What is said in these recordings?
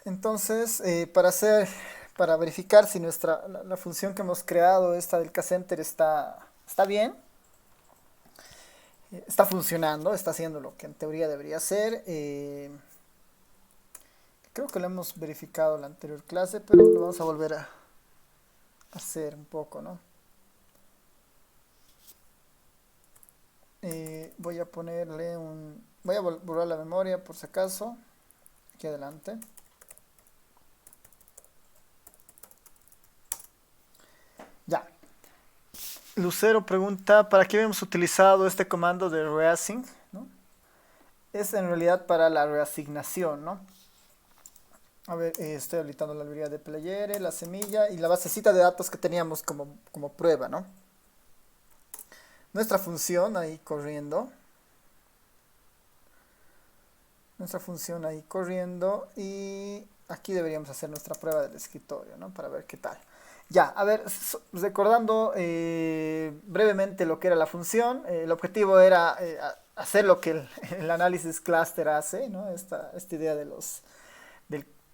Entonces, para verificar si la función que hemos creado, esta del casenter, está bien, está funcionando, está haciendo lo que en teoría debería hacer. Creo que lo hemos verificado en la anterior clase, pero lo vamos a volver a hacer un poco, ¿no? Voy a ponerle voy a borrar la memoria por si acaso, aquí adelante. Ya. Lucero pregunta, ¿para qué hemos utilizado este comando de reassign? ¿No? Es en realidad para la reasignación, ¿no? A ver, estoy habilitando la librería de playere, la semilla y la basecita de datos que teníamos como prueba, ¿no? Nuestra función ahí corriendo. Nuestra función ahí corriendo y aquí deberíamos hacer nuestra prueba del escritorio, ¿no? Para ver qué tal. Ya, a ver, recordando brevemente lo que era la función, el objetivo era hacer lo que el análisis cluster hace, ¿no? Esta idea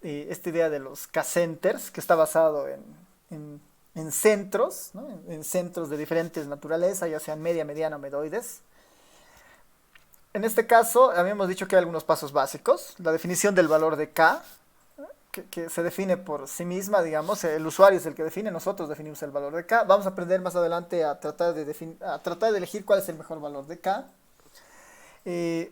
esta idea de los K-centers, que está basado en centros, ¿no? En centros de diferentes naturalezas, ya sean media, mediana o medoides. En este caso, habíamos dicho que hay algunos pasos básicos. La definición del valor de K, que se define por sí misma, digamos. El usuario es el que define, nosotros definimos el valor de K. Vamos a aprender más adelante a tratar de elegir cuál es el mejor valor de K.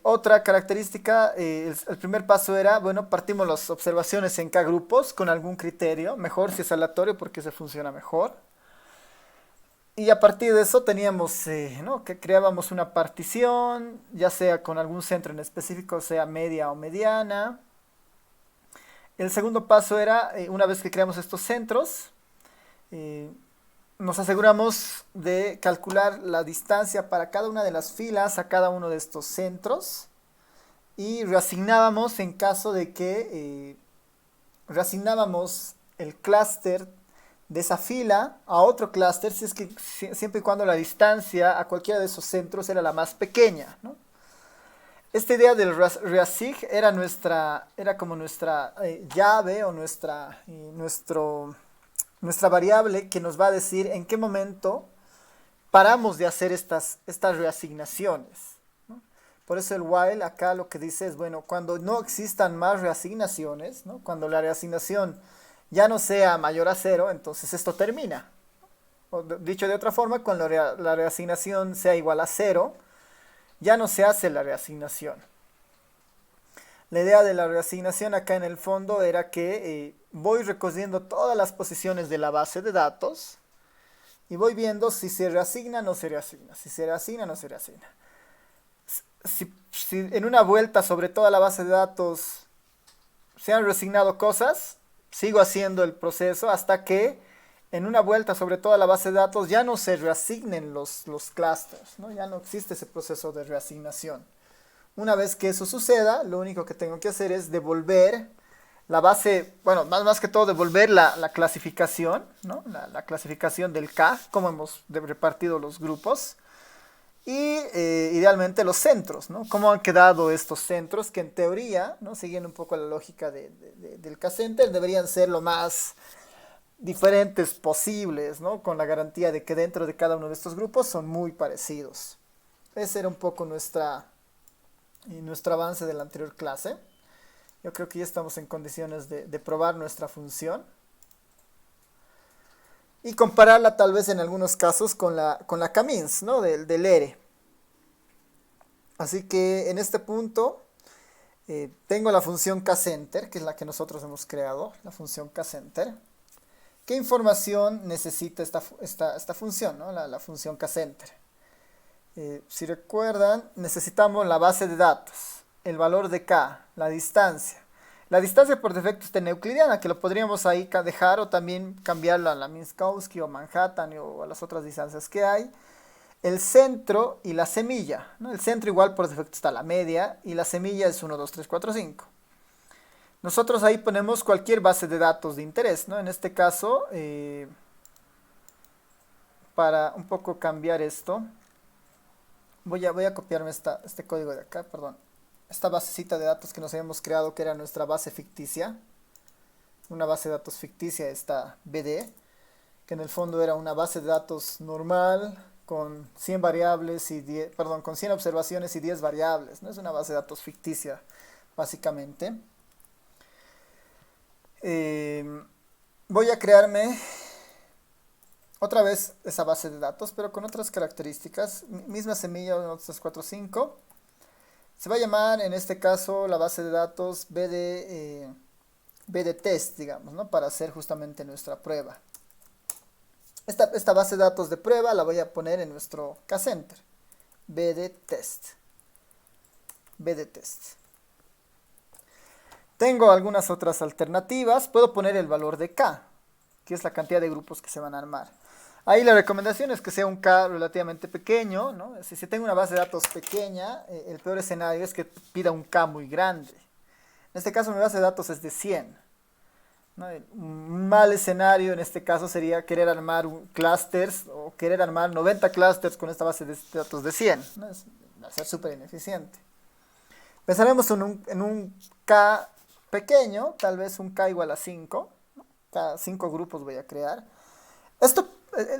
Otra característica, el primer paso era, bueno, partimos las observaciones en K grupos con algún criterio, mejor si es aleatorio porque se funciona mejor. Y a partir de eso teníamos, ¿no? Que creábamos una partición, ya sea con algún centro en específico, sea media o mediana. El segundo paso era, una vez que creamos estos centros, eh, nos aseguramos de calcular la distancia para cada una de las filas a cada uno de estos centros y reasignábamos en caso de que reasignábamos el clúster de esa fila a otro clúster si es que siempre y cuando la distancia a cualquiera de esos centros era la más pequeña, ¿no? Esta idea del reasig era como nuestra llave o nuestra variable que nos va a decir en qué momento paramos de hacer estas reasignaciones, ¿no? Por eso el while acá lo que dice es, bueno, cuando no existan más reasignaciones, ¿no? Cuando la reasignación ya no sea mayor a cero, entonces esto termina. O dicho de otra forma, cuando la reasignación sea igual a cero, ya no se hace la reasignación. La idea de la reasignación acá en el fondo era que voy recogiendo todas las posiciones de la base de datos y voy viendo si se reasigna o no se reasigna, si se reasigna o no se reasigna. Si en una vuelta sobre toda la base de datos se han reasignado cosas, sigo haciendo el proceso hasta que en una vuelta sobre toda la base de datos ya no se reasignen los clusters, ¿no? Ya no existe ese proceso de reasignación. Una vez que eso suceda, lo único que tengo que hacer es devolver la base, bueno, más que todo devolver la clasificación, ¿no? La clasificación del K, cómo hemos repartido los grupos, y idealmente los centros, ¿no? Cómo han quedado estos centros que en teoría, ¿no? Siguiendo un poco la lógica del K-center, deberían ser lo más diferentes posibles, ¿no? Con la garantía de que dentro de cada uno de estos grupos son muy parecidos. Ese era un poco nuestro avance de la anterior clase. Yo creo que ya estamos en condiciones de probar nuestra función y compararla tal vez en algunos casos con la K-means, ¿no? Del ERE. Así que en este punto tengo la función kcenter, que es la que nosotros hemos creado, la función kcenter. ¿Qué información necesita esta función, ¿no? La función kcenter? Si recuerdan, necesitamos la base de datos, el valor de K, la distancia. La distancia por defecto está en euclidiana, que lo podríamos ahí dejar o también cambiarla a la Minkowski o Manhattan o a las otras distancias que hay. El centro y la semilla, ¿no? El centro igual por defecto está la media y la semilla es 1, 2, 3, 4, 5. Nosotros ahí ponemos cualquier base de datos de interés, ¿no? En este caso, para un poco cambiar esto, voy a copiarme este código de acá, perdón. Esta basecita de datos que nos habíamos creado, que era nuestra base ficticia. una base de datos ficticia, esta BD, que en el fondo era una base de datos normal con 100 variables y 10, perdón, con 100 observaciones y 10 variables, ¿no? Es una base de datos ficticia, básicamente. Eh, Voy a crearme otra vez esa base de datos, pero con otras características. Misma semilla, 1, 2, 3, 4, 5. Se va a llamar, en este caso, la base de datos BD test, digamos, ¿no? Para hacer justamente nuestra prueba. Esta base de datos de prueba la voy a poner en nuestro K-Center. BD test. BD test. Tengo algunas otras alternativas. Puedo poner el valor de K, que es la cantidad de grupos que se van a armar. Ahí la recomendación es que sea un K relativamente pequeño, ¿no? Si tengo una base de datos pequeña, el peor escenario es que pida un K muy grande. En este caso mi base de datos es de 100. ¿No? Un mal escenario en este caso sería querer armar clusters o querer armar 90 clusters con esta base de datos de 100. ¿No? Va a ser súper ineficiente. Pensaremos en un K pequeño, tal vez un K igual a 5. ¿No? Cada 5 grupos voy a crear.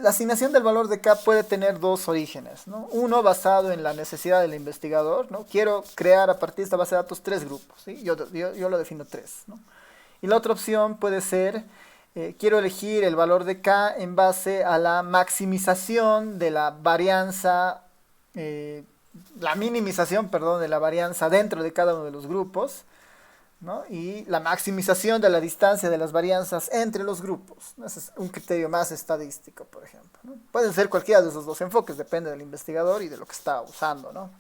La asignación del valor de K puede tener dos orígenes, ¿no? Uno basado en la necesidad del investigador, ¿no? Quiero crear a partir de esta base de datos 3 grupos, ¿sí? Yo lo defino 3, ¿no? Y la otra opción puede ser, quiero elegir el valor de K en base a la maximización de la varianza, la minimización, perdón, de la varianza dentro de cada uno de los grupos, ¿no? Y la maximización de la distancia de las varianzas entre los grupos. Ese es un criterio más estadístico, por ejemplo, ¿no? Pueden ser cualquiera de esos dos enfoques, depende del investigador y de lo que está usando, ¿no?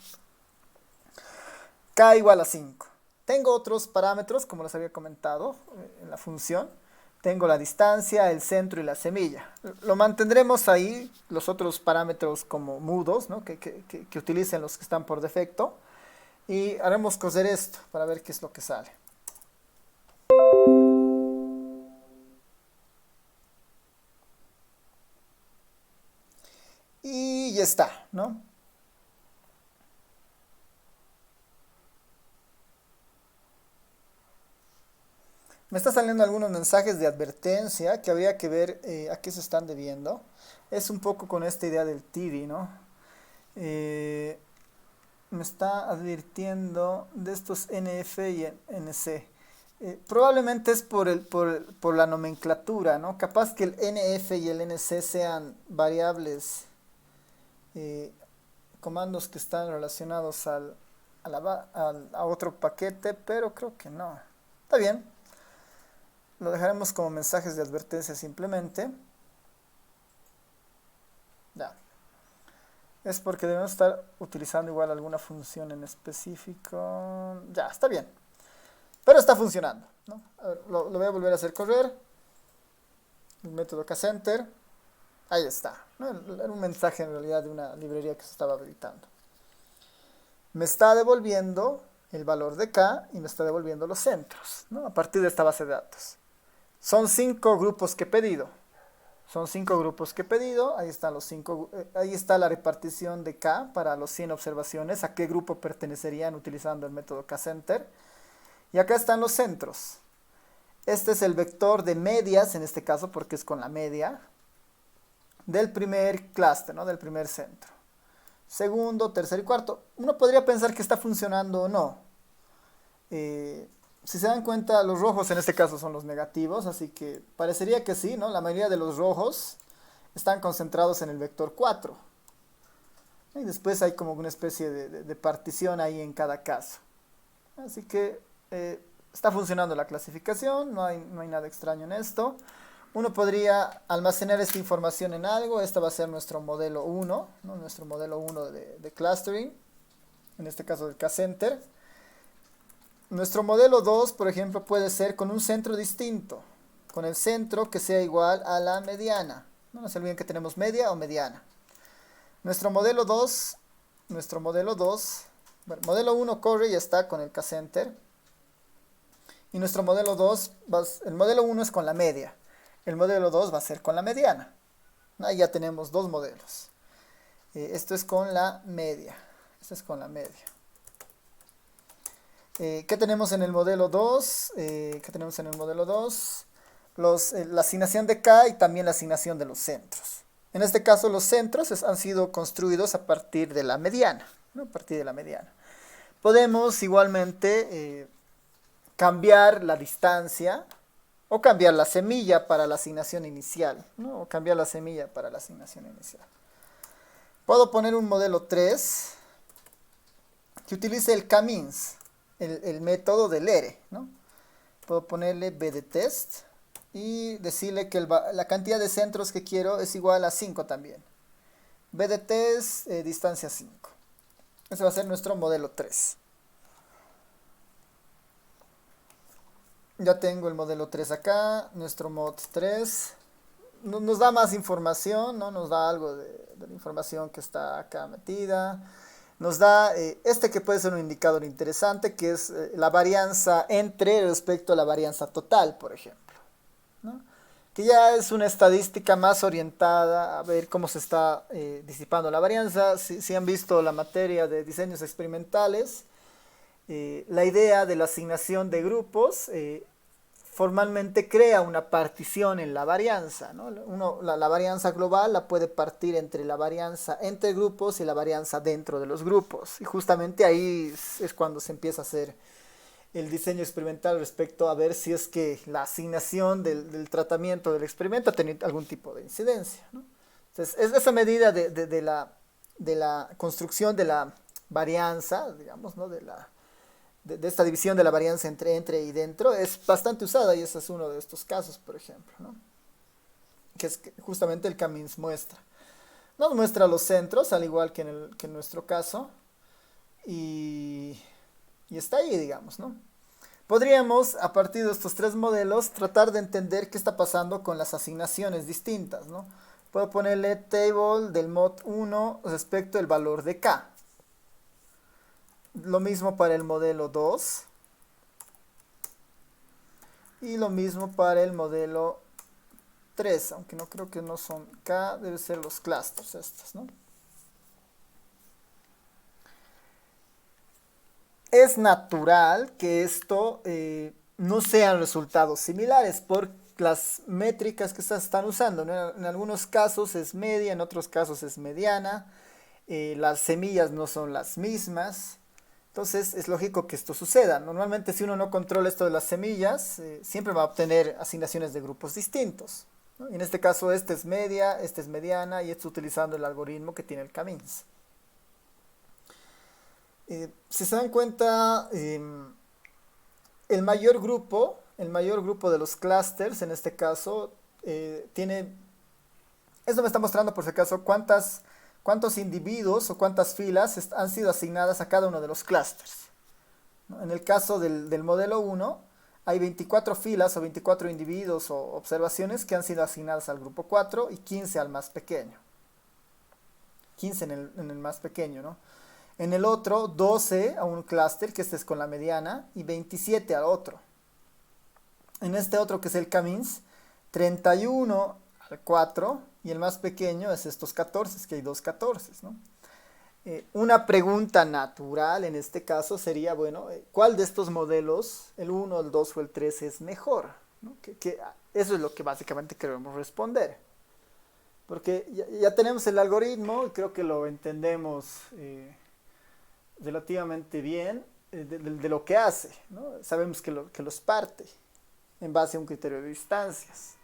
K igual a 5. Tengo otros parámetros, como les había comentado en la función. Tengo la distancia, el centro y la semilla. Lo mantendremos ahí, los otros parámetros como mudos, ¿no? que utilicen los que están por defecto. Y haremos coser esto para ver qué es lo que sale. Y ya está, ¿no? Me está saliendo algunos mensajes de advertencia que habría que ver a qué se están debiendo. Es un poco con esta idea del TIDI, ¿no? Me está advirtiendo de estos NF y NC. Probablemente es por la nomenclatura, ¿no? Capaz que el NF y el NC sean variables, comandos que están relacionados a otro paquete, pero creo que no. Está bien. Lo dejaremos como mensajes de advertencia simplemente. Ya. Es porque debemos estar utilizando igual alguna función en específico. Ya, está bien. Pero está funcionando, ¿no? A ver, lo voy a volver a hacer correr. El método K-Center. Ahí está, ¿no? Era un mensaje en realidad de una librería que se estaba habilitando. Me está devolviendo el valor de K y me está devolviendo los centros, ¿no? A partir de esta base de datos. Son 5 grupos que he pedido. Son 5 grupos que he pedido. Ahí están los 5. Ahí está la repartición de K para los 100 observaciones. A qué grupo pertenecerían utilizando el método K-Center. Y acá están los centros. Este es el vector de medias, en este caso, porque es con la media, del primer clúster, ¿no? Del primer centro. Segundo, tercero y cuarto. Uno podría pensar que está funcionando o no. Si se dan cuenta, los rojos en este caso son los negativos, así que parecería que sí, ¿no? La mayoría de los rojos están concentrados en el vector 4. Y después hay como una especie de partición ahí en cada caso. Así que está funcionando la clasificación, no hay nada extraño en esto. Uno podría almacenar esta información en algo. Este va a ser nuestro modelo 1, ¿no? Nuestro modelo 1 de clustering, en este caso del K-Center. Nuestro modelo 2, por ejemplo, puede ser con un centro distinto, con el centro que sea igual a la mediana. No se olviden que tenemos media o mediana. Nuestro modelo 2, bueno, modelo 1 corre y está con el K-Center. Y nuestro modelo 2, el modelo 1 es con la media. El modelo 2 va a ser con la mediana. Ahí ya tenemos dos modelos. Esto es con la media. Esto es con la media. ¿Qué tenemos en el modelo 2? ¿Qué tenemos en el modelo 2? la asignación de K y también la asignación de los centros. En este caso los centros han sido construidos a partir de la mediana, ¿no? A partir de la mediana. Podemos igualmente cambiar la distancia o cambiar la semilla para la asignación inicial, ¿no? O cambiar la semilla para la asignación inicial. Puedo poner un modelo 3 que utilice el K-means, el método del ERE, ¿no? Puedo ponerle bdtest y decirle que la cantidad de centros que quiero es igual a 5 también. bdtest distancia 5. Ese va a ser nuestro modelo 3. Ya tengo el modelo 3 acá, nuestro mod 3. Nos da más información, ¿no? Nos da algo de la información que está acá metida. Nos da este que puede ser un indicador interesante, que es la varianza entre respecto a la varianza total, por ejemplo, ¿no? Que ya es una estadística más orientada a ver cómo se está disipando la varianza. Si han visto la materia de diseños experimentales, la idea de la asignación de grupos formalmente crea una partición en la varianza, ¿no? La varianza global la puede partir entre la varianza entre grupos y la varianza dentro de los grupos. Y justamente ahí es cuando se empieza a hacer el diseño experimental respecto a ver si es que la asignación del tratamiento del experimento ha tenido algún tipo de incidencia, ¿no? Entonces, esa medida de la construcción de la varianza, digamos, ¿no? De esta división de la varianza entre y dentro es bastante usada, y ese es uno de estos casos, por ejemplo, ¿no? Que es justamente el K-means muestra. Nos muestra los centros, al igual que en nuestro caso, y está ahí, digamos, ¿no? Podríamos, a partir de estos tres modelos, tratar de entender qué está pasando con las asignaciones distintas, ¿no? Puedo ponerle table del mod 1 respecto al valor de K. Lo mismo para el modelo 2. Y lo mismo para el modelo 3, aunque no creo que no son K, deben ser los clusters estos, ¿no? Es natural que esto no sean resultados similares por las métricas que se están usando, ¿no? En algunos casos es media, en otros casos es mediana, las semillas no son las mismas. Entonces es lógico que esto suceda. Normalmente si uno no controla esto de las semillas, siempre va a obtener asignaciones de grupos distintos, ¿no? En este caso este es media, este es mediana y esto utilizando el algoritmo que tiene el K-means. Si se dan cuenta, el mayor grupo de los clusters en este caso tiene, esto me está mostrando por si acaso cuántos individuos o cuántas filas han sido asignadas a cada uno de los clusters, ¿no? En el caso del modelo 1 hay 24 filas o 24 individuos o observaciones que han sido asignadas al grupo 4 y 15 al más pequeño. 15 en el más pequeño, ¿no? En el otro, 12 a un clúster, que este es con la mediana, y 27 al otro. En este otro, que es el K-means, 31 al 4, y el más pequeño es estos 14, que hay dos 14, ¿no? Una pregunta natural en este caso sería, bueno, ¿cuál de estos modelos, el 1, el 2 o el 3, es mejor, ¿no? Eso es lo que básicamente queremos responder. Porque ya tenemos el algoritmo, y creo que lo entendemos relativamente bien de lo que hace, ¿no? Sabemos que los parte en base a un criterio de distancias.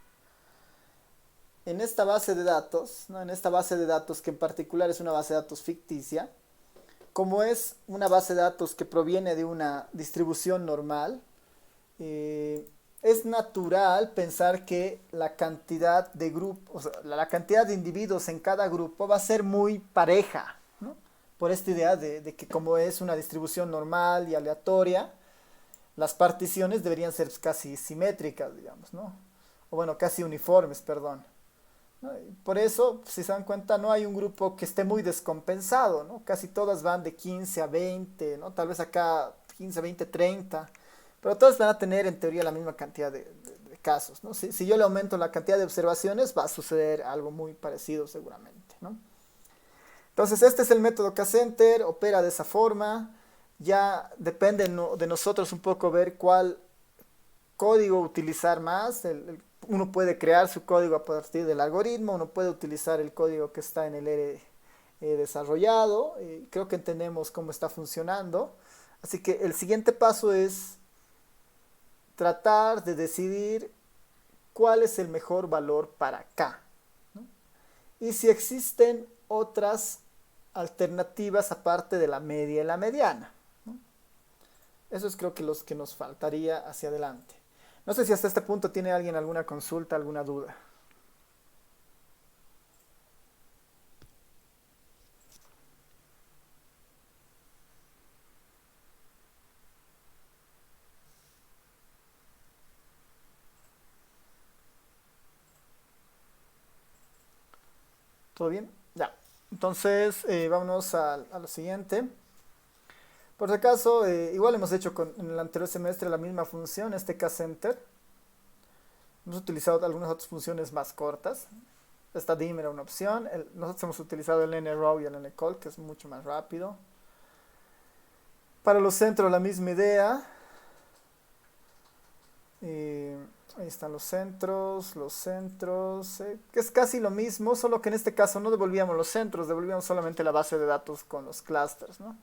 En esta base de datos, ¿no? En esta base de datos que en particular es una base de datos ficticia, como es una base de datos que proviene de una distribución normal, es natural pensar que la cantidad de grupos, o sea, la cantidad de individuos en cada grupo va a ser muy pareja, ¿no? Por esta idea de que como es una distribución normal y aleatoria, las particiones deberían ser casi simétricas, digamos, ¿no? O bueno, casi uniformes, perdón, ¿no? Por eso, si se dan cuenta, no hay un grupo que esté muy descompensado, ¿no? Casi todas van de 15 a 20, ¿no? Tal vez acá 15, 20, 30, pero todas van a tener en teoría la misma cantidad de casos, ¿no? Si yo le aumento la cantidad de observaciones, va a suceder algo muy parecido seguramente, ¿no? Entonces este es el método K-Center, opera de esa forma. Ya depende de nosotros un poco ver cuál código utilizar más, Uno puede crear su código a partir del algoritmo, uno puede utilizar el código que está en el R desarrollado. Creo que entendemos cómo está funcionando. Así que el siguiente paso es tratar de decidir cuál es el mejor valor para K, ¿no? Y si existen otras alternativas aparte de la media y la mediana, ¿no? Eso es creo que los que nos faltaría hacia adelante. No sé si hasta este punto tiene alguien alguna consulta, alguna duda. ¿Todo bien? Ya. Entonces, vámonos a lo siguiente. Por si acaso, igual hemos hecho en el anterior semestre la misma función, este K-Center. Hemos utilizado algunas otras funciones más cortas. Esta dim era una opción. Nosotros hemos utilizado el nrow y el ncall, que es mucho más rápido. Para los centros, la misma idea. Eh, Ahí están los centros, que es casi lo mismo, solo que en este caso no devolvíamos los centros, devolvíamos solamente la base de datos con los clusters, ¿no?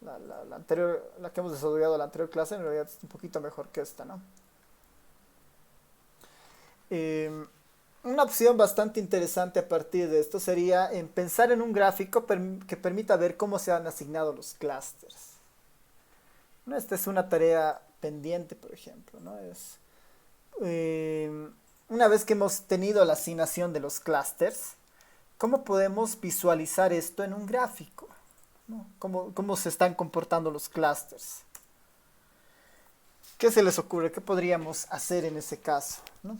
La anterior, la que hemos desarrollado en la anterior clase, en realidad es un poquito mejor que esta, ¿no? Eh, una opción bastante interesante a partir de esto sería en pensar en un gráfico que permita ver cómo se han asignado los clusters, ¿no? Esta es una tarea pendiente, por ejemplo, ¿no? Eh, una vez que hemos tenido la asignación de los clusters, ¿cómo podemos visualizar esto en un gráfico? ¿No? ¿Cómo se están comportando los clusters? ¿Qué se les ocurre? ¿Qué podríamos hacer en ese caso? ¿No?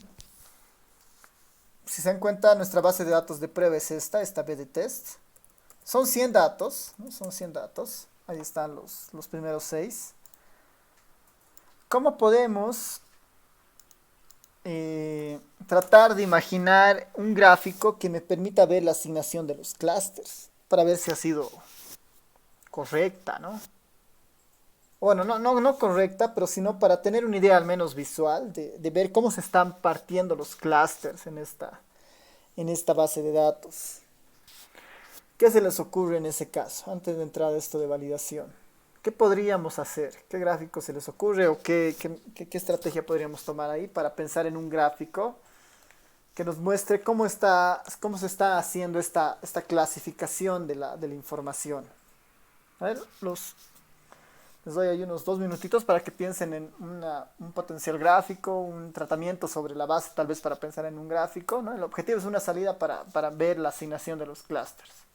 Si se dan cuenta, nuestra base de datos de prueba es esta BD-test. Son 100 datos, ¿no? Son 100 datos. Ahí están los primeros 6. ¿Cómo podemos tratar de imaginar un gráfico que me permita ver la asignación de los clusters para ver si ha sido correcta, ¿no? Bueno, no correcta, pero sino para tener una idea al menos visual de ver cómo se están partiendo los clusters en esta base de datos. ¿Qué se les ocurre en ese caso, antes de entrar a esto de validación? ¿Qué podríamos hacer? ¿Qué gráfico se les ocurre o qué estrategia podríamos tomar ahí para pensar en un gráfico que nos muestre cómo se está haciendo esta clasificación de la información? A ver, les doy ahí unos 2 minutitos para que piensen en un potencial gráfico, un tratamiento sobre la base, tal vez para pensar en un gráfico, ¿no? El objetivo es una salida para ver la asignación de los clústeres.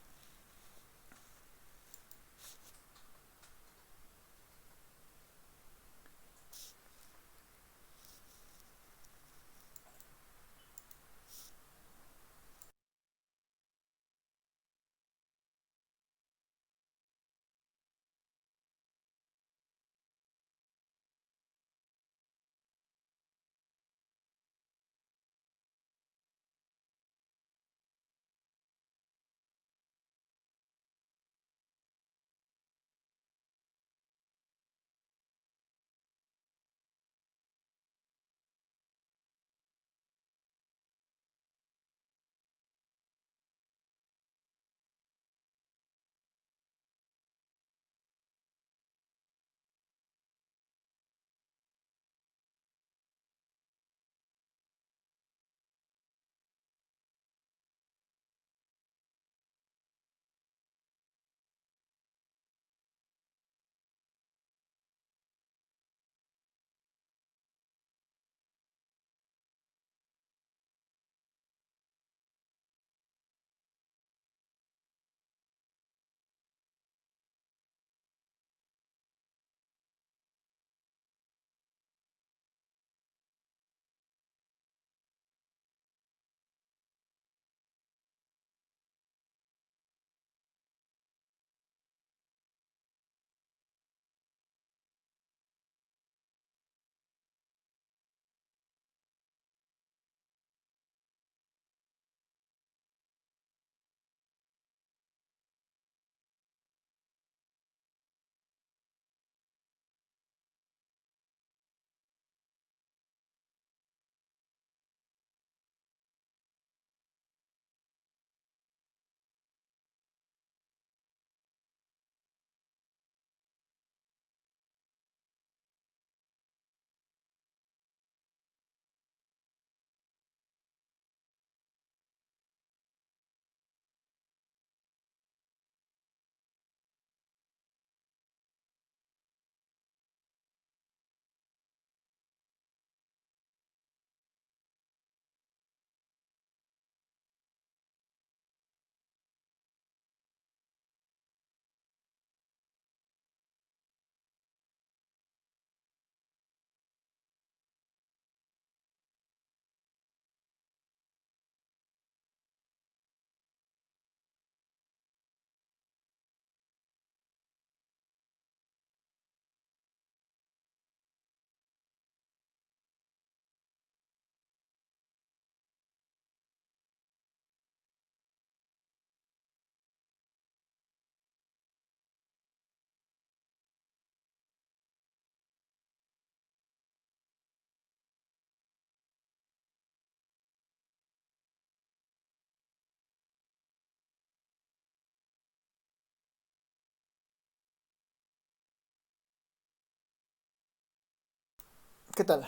¿Qué tal?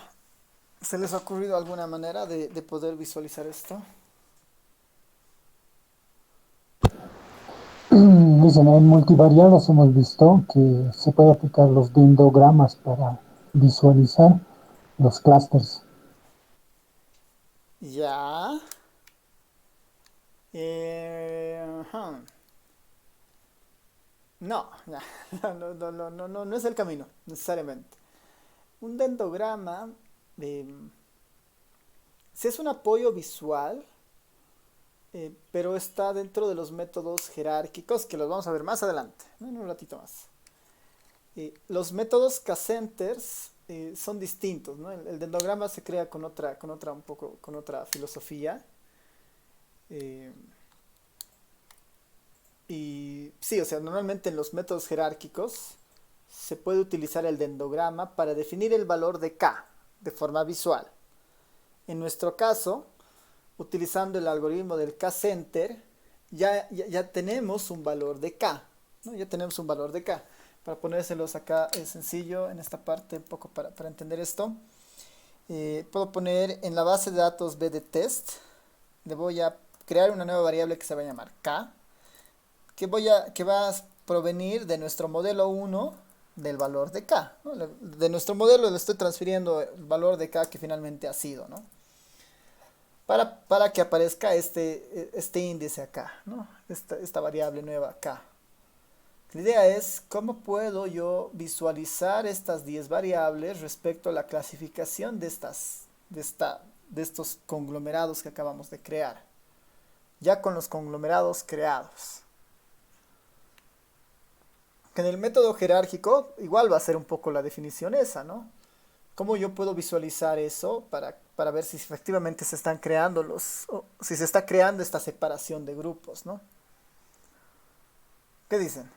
¿Se les ha ocurrido alguna manera de poder visualizar esto? Dicen, en multivariadas hemos visto que se puede aplicar los dendrogramas para visualizar los clústeres. Ya. Ajá. No, ya. No es el camino, necesariamente. Un dendrograma, eh, sí es un apoyo visual, pero está dentro de los métodos jerárquicos que los vamos a ver más adelante, ¿no? En un ratito más. Los métodos K-centers son distintos, ¿no? El dendrograma se crea con otra un poco, con otra filosofía. eh, y sí, o sea, normalmente en los métodos jerárquicos se puede utilizar el dendrograma para definir el valor de K de forma visual. En nuestro caso, utilizando el algoritmo del K-center, ya tenemos un valor de K, ¿no? Ya tenemos un valor de K. Para ponérselos acá es sencillo en esta parte, un poco para entender esto. Puedo poner en la base de datos bdtest, le voy a crear una nueva variable que se va a llamar K, que va a provenir de nuestro modelo 1 del valor de K, ¿no? De nuestro modelo le estoy transfiriendo el valor de K que finalmente ha sido, ¿no? Para que aparezca este índice acá, ¿no? Esta variable nueva acá. La idea es cómo puedo yo visualizar estas 10 variables respecto a la clasificación de estos conglomerados que acabamos de crear. Ya con los conglomerados creados. Que en el método jerárquico igual va a ser un poco la definición esa, ¿no? ¿Cómo yo puedo visualizar eso para ver si efectivamente se están creando si se está creando esta separación de grupos, ¿no? ¿Qué dicen?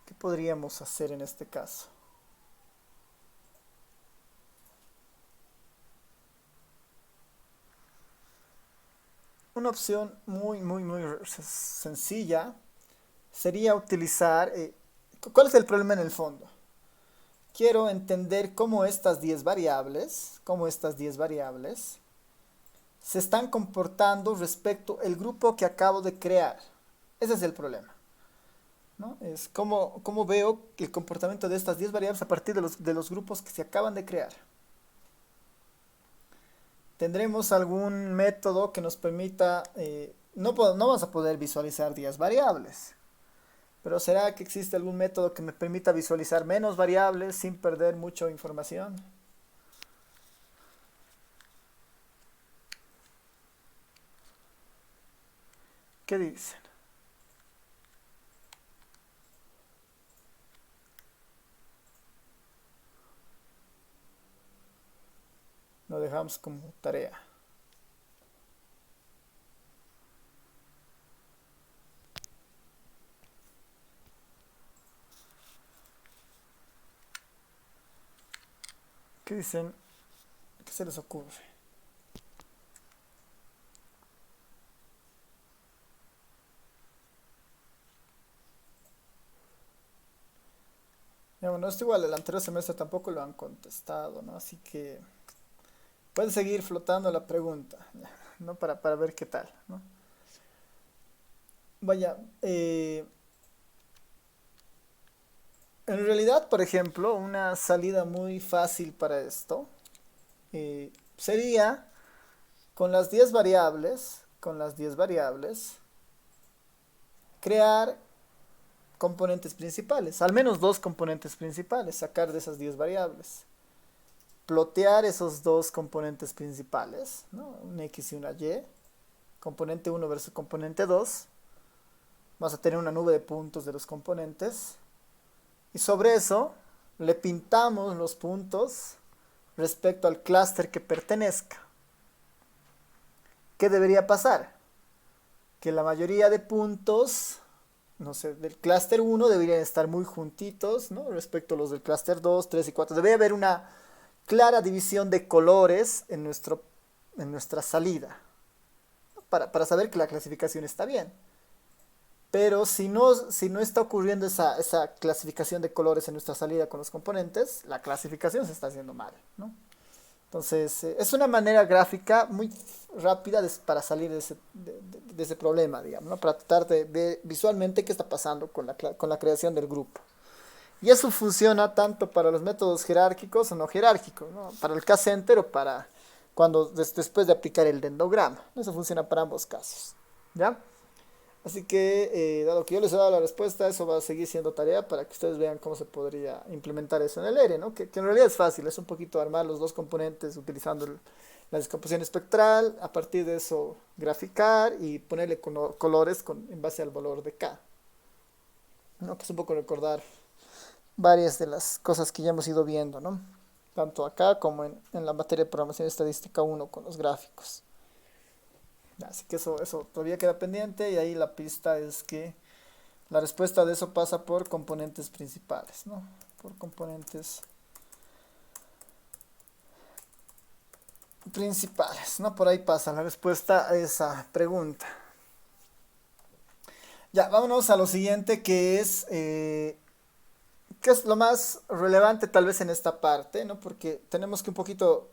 ¿Qué podríamos hacer en este caso? Una opción muy sencilla sería utilizar... ¿cuál es el problema en el fondo? Quiero entender cómo estas 10 variables se están comportando respecto al grupo que acabo de crear. Ese es el problema, ¿no? Es cómo veo el comportamiento de estas 10 variables a partir de los grupos que se acaban de crear. Tendremos algún método que nos permita, no vamos a poder visualizar 10 variables, pero ¿será que existe algún método que me permita visualizar menos variables sin perder mucha información? ¿Qué dicen? Lo dejamos como tarea. ¿Qué dicen? ¿Qué se les ocurre? Ya, bueno, esto igual el anterior semestre tampoco lo han contestado, ¿no? Así que puede seguir flotando la pregunta, ¿no? Para ver qué tal, ¿no? Vaya, en realidad, por ejemplo, una salida muy fácil para esto sería con las 10 variables, crear componentes principales, al menos dos componentes principales, sacar de esas 10 variables, plotear esos dos componentes principales, ¿no? Un X y una Y, componente uno versus componente 2, vas a tener una nube de puntos de los componentes, y sobre eso le pintamos los puntos respecto al clúster que pertenezca. ¿Qué debería pasar? Que la mayoría de puntos, no sé, del clúster 1 deberían estar muy juntitos, ¿no? Respecto a los del clúster 2, 3 y 4. Debería haber una clara división de colores en nuestra salida, para saber que la clasificación está bien. Pero si no está ocurriendo esa clasificación de colores en nuestra salida con los componentes, la clasificación se está haciendo mal, ¿no? Entonces, es una manera gráfica muy rápida para salir de ese problema, digamos, ¿no? Para tratar de ver visualmente qué está pasando con la creación del grupo. Y eso funciona tanto para los métodos jerárquicos o no jerárquicos, ¿no? Para el K-center o para después de aplicar el dendograma. Eso funciona para ambos casos, ¿ya? Así que, dado que yo les he dado la respuesta, eso va a seguir siendo tarea para que ustedes vean cómo se podría implementar eso en el ERE, ¿no? Que en realidad es fácil, es un poquito armar los dos componentes utilizando la descomposición espectral, a partir de eso graficar y ponerle colores en base al valor de K, ¿no? Que es un poco recordar varias de las cosas que ya hemos ido viendo, ¿no? Tanto acá como en la materia de programación estadística 1 con los gráficos. Así que eso todavía queda pendiente y ahí la pista es que la respuesta de eso pasa por componentes principales, ¿no? Por componentes principales, ¿no? Por ahí pasa la respuesta a esa pregunta. Ya, vámonos a lo siguiente que es lo más relevante tal vez en esta parte, ¿no? Porque tenemos que un poquito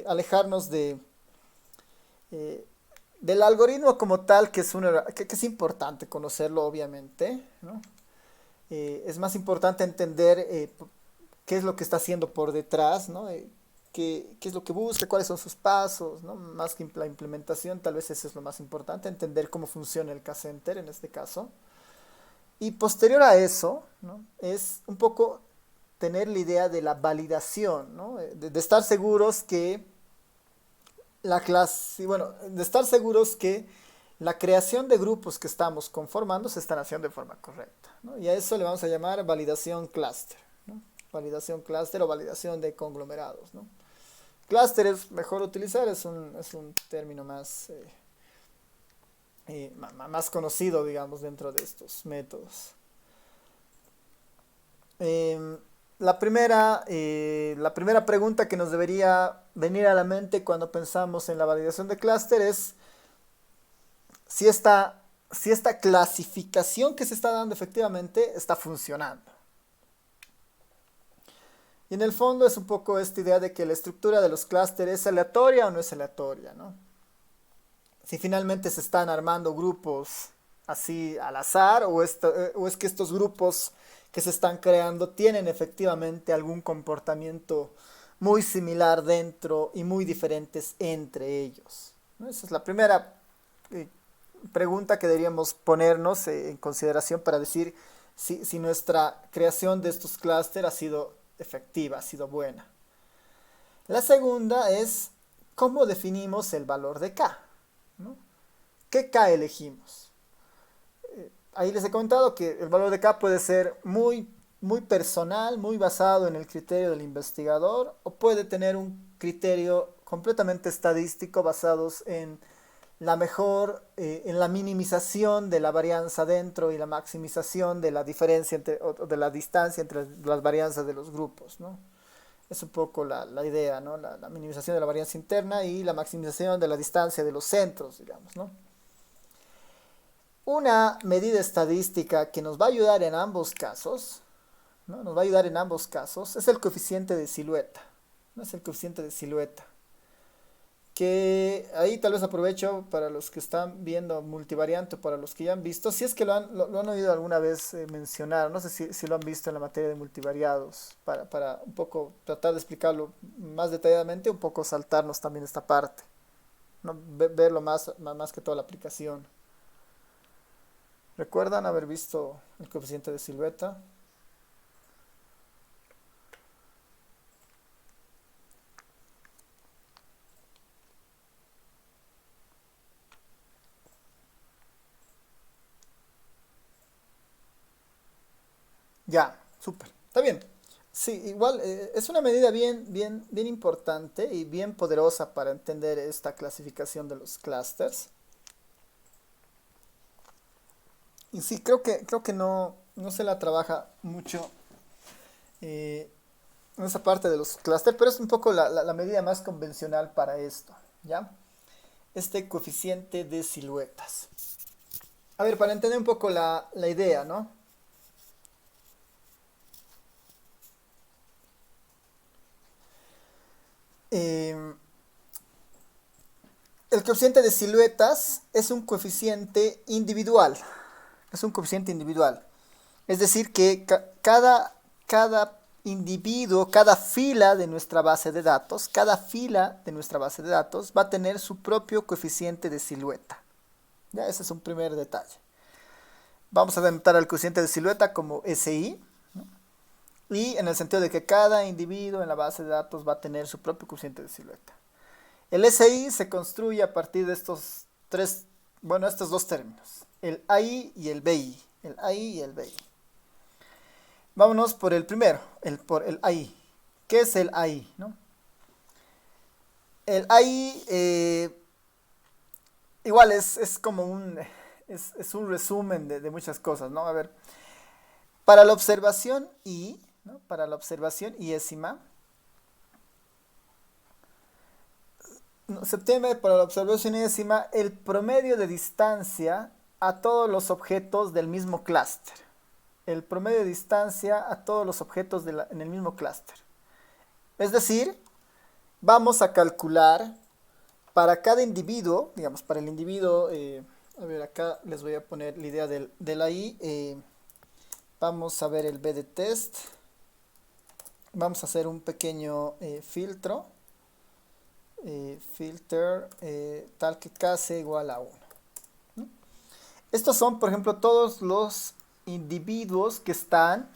alejarnos eh, del algoritmo como tal, que es importante conocerlo, obviamente, ¿no? Es más importante entender qué es lo que está haciendo por detrás, ¿no? Qué es lo que busca, cuáles son sus pasos, ¿no? Más que la implementación, tal vez eso es lo más importante, entender cómo funciona el K-center en este caso. Y posterior a eso, ¿no? Es un poco tener la idea de la validación, ¿no? De estar seguros que de estar seguros que la creación de grupos que estamos conformando se están haciendo de forma correcta, ¿no? Y a eso le vamos a llamar validación clúster, ¿no? Validación clúster o validación de conglomerados, ¿no? Clúster es mejor utilizar, es un término más conocido, digamos, dentro de estos métodos. Eh, la primera pregunta que nos debería venir a la mente cuando pensamos en la validación de clúster es si esta clasificación que se está dando efectivamente está funcionando. Y en el fondo es un poco esta idea de que la estructura de los clústeres es aleatoria o no es aleatoria, ¿no? Si finalmente se están armando grupos así al azar o es que estos grupos que se están creando tienen efectivamente algún comportamiento muy similar dentro y muy diferentes entre ellos, ¿no? Esa es la primera eh, pregunta que deberíamos ponernos en consideración para decir si nuestra creación de estos clústeres ha sido efectiva, ha sido buena. La segunda es cómo definimos el valor de K, ¿no? ¿Qué K elegimos? Ahí les he comentado que el valor de K puede ser muy, muy personal, muy basado en el criterio del investigador, o puede tener un criterio completamente estadístico basados en la minimización de la varianza dentro y la maximización de la diferencia o de la distancia entre las varianzas de los grupos, ¿no? Es un poco la idea, ¿no? La minimización de la varianza interna y la maximización de la distancia de los centros, digamos, ¿no? Una medida estadística que nos va a ayudar en ambos casos, ¿no? Nos va a ayudar en ambos casos, es el coeficiente de silueta, ¿no? Es el coeficiente de silueta. Que ahí tal vez aprovecho para los que están viendo multivariante, para los que ya han visto, si es que lo han oído alguna vez mencionar, no sé si lo han visto en la materia de multivariados, para un poco tratar de explicarlo más detalladamente, un poco saltarnos también esta parte, ¿no? Verlo más que toda la aplicación. ¿Recuerdan haber visto el coeficiente de silueta? Ya, súper. Está bien. Sí, igual es una medida bien, bien, bien importante y bien poderosa para entender esta clasificación de los clusters. Y sí, creo que no se la trabaja mucho eh, en esa parte de los clusters, pero es un poco la medida más convencional para esto, ¿ya? Este coeficiente de siluetas. A ver, para entender un poco la idea, ¿no? Eh, el coeficiente de siluetas es un coeficiente individual. Es un coeficiente individual. Es decir, que cada individuo, cada fila de nuestra base de datos, cada fila de nuestra base de datos va a tener su propio coeficiente de silueta. Ya, ese es un primer detalle. Vamos a denotar al coeficiente de silueta como SI, ¿no? Y en el sentido de que cada individuo en la base de datos va a tener su propio coeficiente de silueta. El SI se construye a partir de estos tres, bueno, estos dos términos, el AI y el BI. El AI y el BI. Vámonos por el primero, por el AI. ¿Qué es el AI? ¿No? El AI igual es como es un resumen de muchas cosas, ¿no? A ver, para la observación I, ¿no? Para la observación iésima, no, septiembre para la observación iésima, el promedio de distancia a todos los objetos del mismo clúster. El promedio de distancia a todos los objetos en el mismo clúster. Es decir, vamos a calcular para cada individuo, digamos, para el individuo, a ver, acá les voy a poner la idea del AI. Vamos a ver el B de test. Vamos a hacer un pequeño filtro. Filter tal que K sea igual a 1. ¿No? Estos son, por ejemplo, todos los individuos que están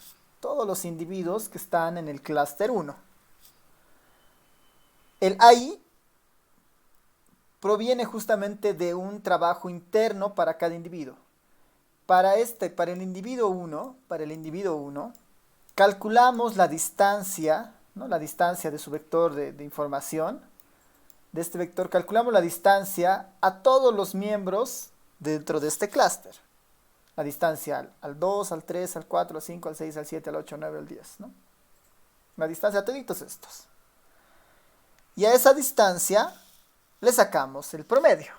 en el clúster 1. El AI proviene justamente de un trabajo interno para cada individuo. Para el individuo 1, calculamos la distancia, ¿no? La distancia de su vector de información. De este vector calculamos la distancia a todos los miembros dentro de este clúster. La distancia al 2, al 3, al 4, al 5, al 6, al 7, al 8, al 9, al 10, ¿no? La distancia a todos estos. Y a esa distancia le sacamos el promedio.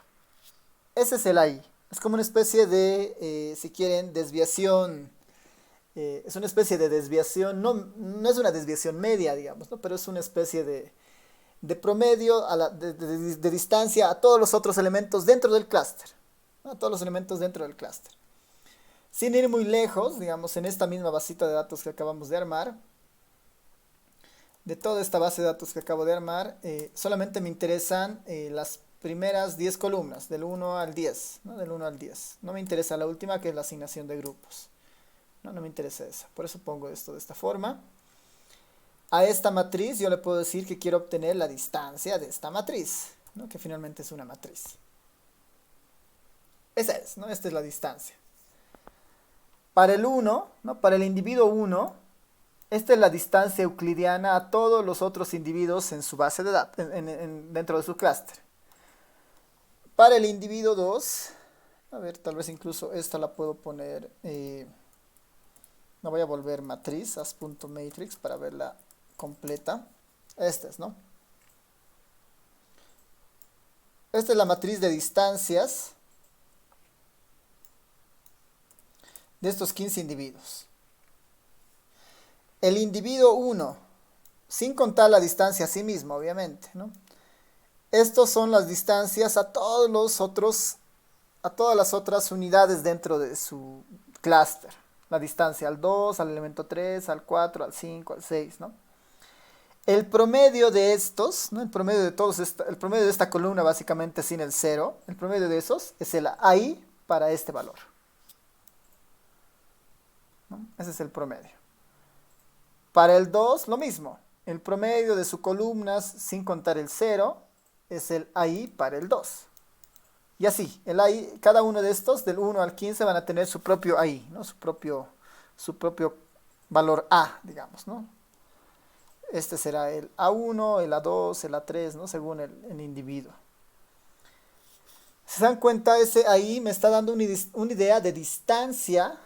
Ese es el AI. Es como una especie de, si quieren, desviación. Es una especie de desviación, no es una desviación media, digamos, ¿no? Pero es una especie de promedio de distancia a todos los otros elementos dentro del clúster. ¿No? A todos los elementos dentro del clúster. Sin ir muy lejos, digamos, en esta misma basita de datos que acabamos de armar, de toda esta base de datos que acabo de armar, solamente me interesan las primeras 10 columnas, del 1 al 10, ¿no? Del 1 al 10. No me interesa la última, que es la asignación de grupos. No me interesa esa. Por eso pongo esto de esta forma. A esta matriz yo le puedo decir que quiero obtener la distancia de esta matriz, ¿no? Que finalmente es una matriz. Esa es, ¿no? Esta es la distancia. Para el 1, ¿no? Para el individuo 1, esta es la distancia euclidiana a todos los otros individuos en su base de datos, dentro de su clúster. Para el individuo 2, a ver, tal vez incluso esta la puedo poner, la voy a volver matriz, as.matrix para verla completa. Esta es, ¿no? Esta es la matriz de distancias de estos 15 individuos. El individuo 1, sin contar la distancia a sí mismo, obviamente, ¿no? Estas son las distancias a todos los otros, a todas las otras unidades dentro de su clúster. La distancia al 2, al elemento 3, al 4, al 5, al 6, ¿no? El promedio de estos, ¿no? El promedio de todos, el promedio de esta columna básicamente sin el 0, el promedio de esos es el AI para este valor, ¿no? Ese es el promedio. Para el 2, lo mismo. El promedio de sus columnas, sin contar el 0, es el AI para el 2. Y así, el AI, cada uno de estos, del 1 al 15, van a tener su propio AI, ¿no? Su propio valor A, digamos, ¿no? Este será el A1, el A2, el A3, ¿no? Según el individuo. Si se dan cuenta, ese AI me está dando una idea de distancia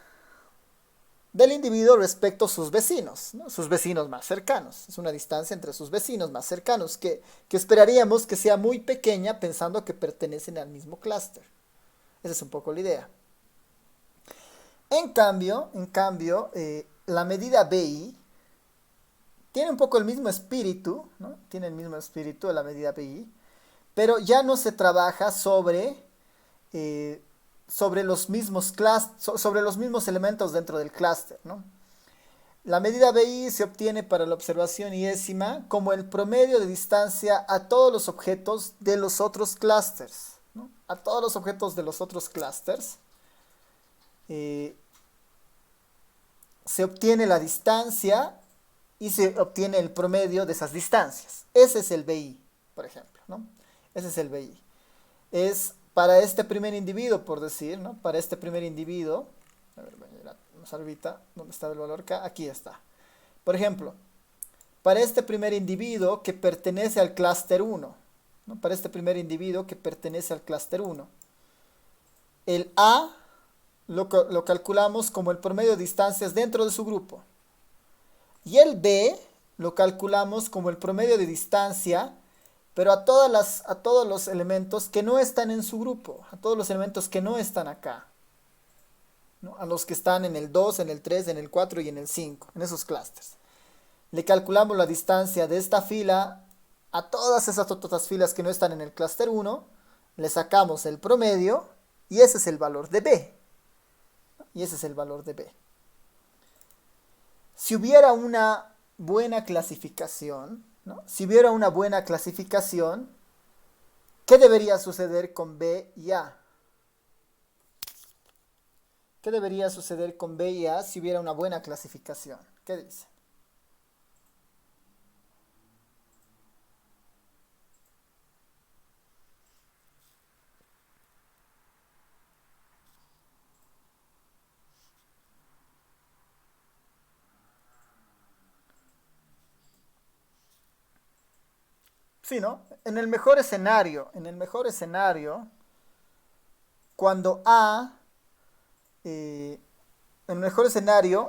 del individuo respecto a sus vecinos, ¿no? Sus vecinos más cercanos. Es una distancia entre sus vecinos más cercanos que esperaríamos que sea muy pequeña pensando que pertenecen al mismo clúster. Esa es un poco la idea. La medida BI tiene un poco el mismo espíritu, ¿no? Tiene el mismo espíritu de la medida BI, pero ya no se trabaja eh, sobre los mismos sobre los mismos elementos dentro del clúster, ¿no? La medida BI se obtiene para la observación iésima como el promedio de distancia a todos los objetos de los otros clústeres, ¿no? A todos los objetos de los otros clústeres. eh, Se obtiene la distancia y se obtiene el promedio de esas distancias. Ese es el BI, por ejemplo, ¿no? Ese es el BI. Es para este primer individuo, por decir, ¿no? Para este primer individuo, a ver, vamos ahorita, ¿dónde está el valor acá? Aquí está. Por ejemplo, para este primer individuo que pertenece al clúster 1, ¿no? Para este primer individuo que pertenece al clúster 1, el A lo calculamos como el promedio de distancias dentro de su grupo. Y el B lo calculamos como el promedio de distancia, pero a todos los elementos que no están en su grupo, a todos los elementos que no están acá, ¿no? A los que están en el 2, en el 3, en el 4 y en el 5, en esos clústeres. Le calculamos la distancia de esta fila a todas esas otras filas que no están en el clúster 1, le sacamos el promedio y ese es el valor de B. Y ese es el valor de B. Si hubiera una buena clasificación, ¿no? Si hubiera una buena clasificación, ¿qué debería suceder con B y A? ¿Qué debería suceder con B y A si hubiera una buena clasificación? ¿Qué dice? Sí, ¿no? En el mejor escenario, cuando A, en el mejor escenario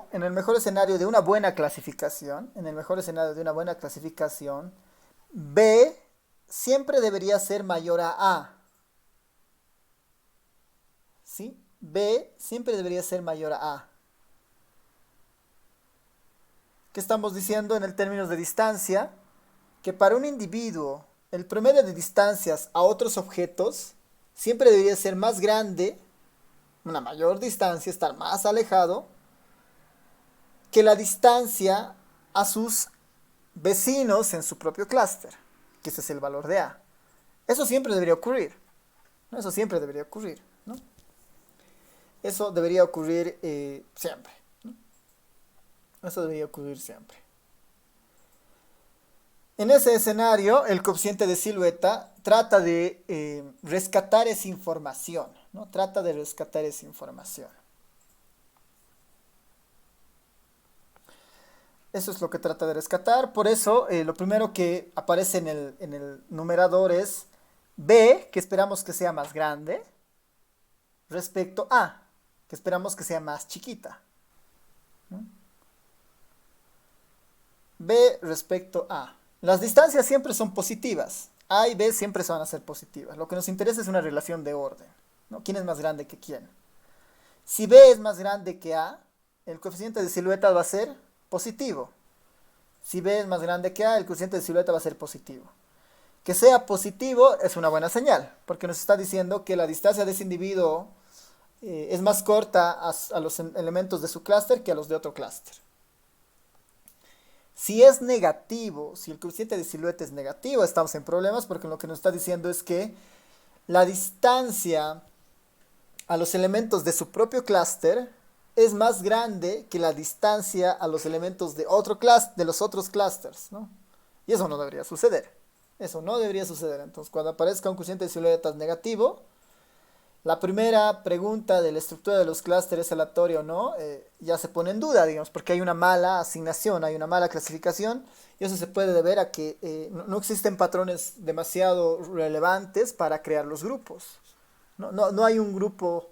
de una buena clasificación, en el mejor escenario de una buena clasificación, B siempre debería ser mayor a A. ¿Sí? B siempre debería ser mayor a A. ¿Qué estamos diciendo en el términos de distancia? Que para un individuo el promedio de distancias a otros objetos siempre debería ser más grande, una mayor distancia, estar más alejado, que la distancia a sus vecinos en su propio clúster, que ese es el valor de A. Eso siempre debería ocurrir, ¿no? Eso siempre debería ocurrir, ¿no? Eso debería ocurrir siempre, ¿no? Eso debería ocurrir siempre. En ese escenario, el coeficiente de silueta trata de rescatar esa información, ¿no? Trata de rescatar esa información. Eso es lo que trata de rescatar. Por eso, lo primero que aparece en el numerador es B, que esperamos que sea más grande, respecto a, que esperamos que sea más chiquita, ¿no? B respecto a. Las distancias siempre son positivas. A y B siempre van a ser positivas. Lo que nos interesa es una relación de orden, ¿no? ¿Quién es más grande que quién? Si B es más grande que A, el coeficiente de silueta va a ser positivo. Si B es más grande que A, el coeficiente de silueta va a ser positivo. Que sea positivo es una buena señal, porque nos está diciendo que la distancia de ese individuo es más corta a los elementos de su clúster que a los de otro clúster. Si es negativo, si el coeficiente de silueta es negativo, estamos en problemas porque lo que nos está diciendo es que la distancia a los elementos de su propio clúster es más grande que la distancia a los elementos de los otros clústeres, ¿no? Y eso no debería suceder. Eso no debería suceder. Entonces, cuando aparezca un coeficiente de silueta negativo, la primera pregunta de la estructura de los clústeres, aleatoria o no, ya se pone en duda, digamos, porque hay una mala asignación, hay una mala clasificación, y eso se puede deber a que no existen patrones demasiado relevantes para crear los grupos. No hay un grupo,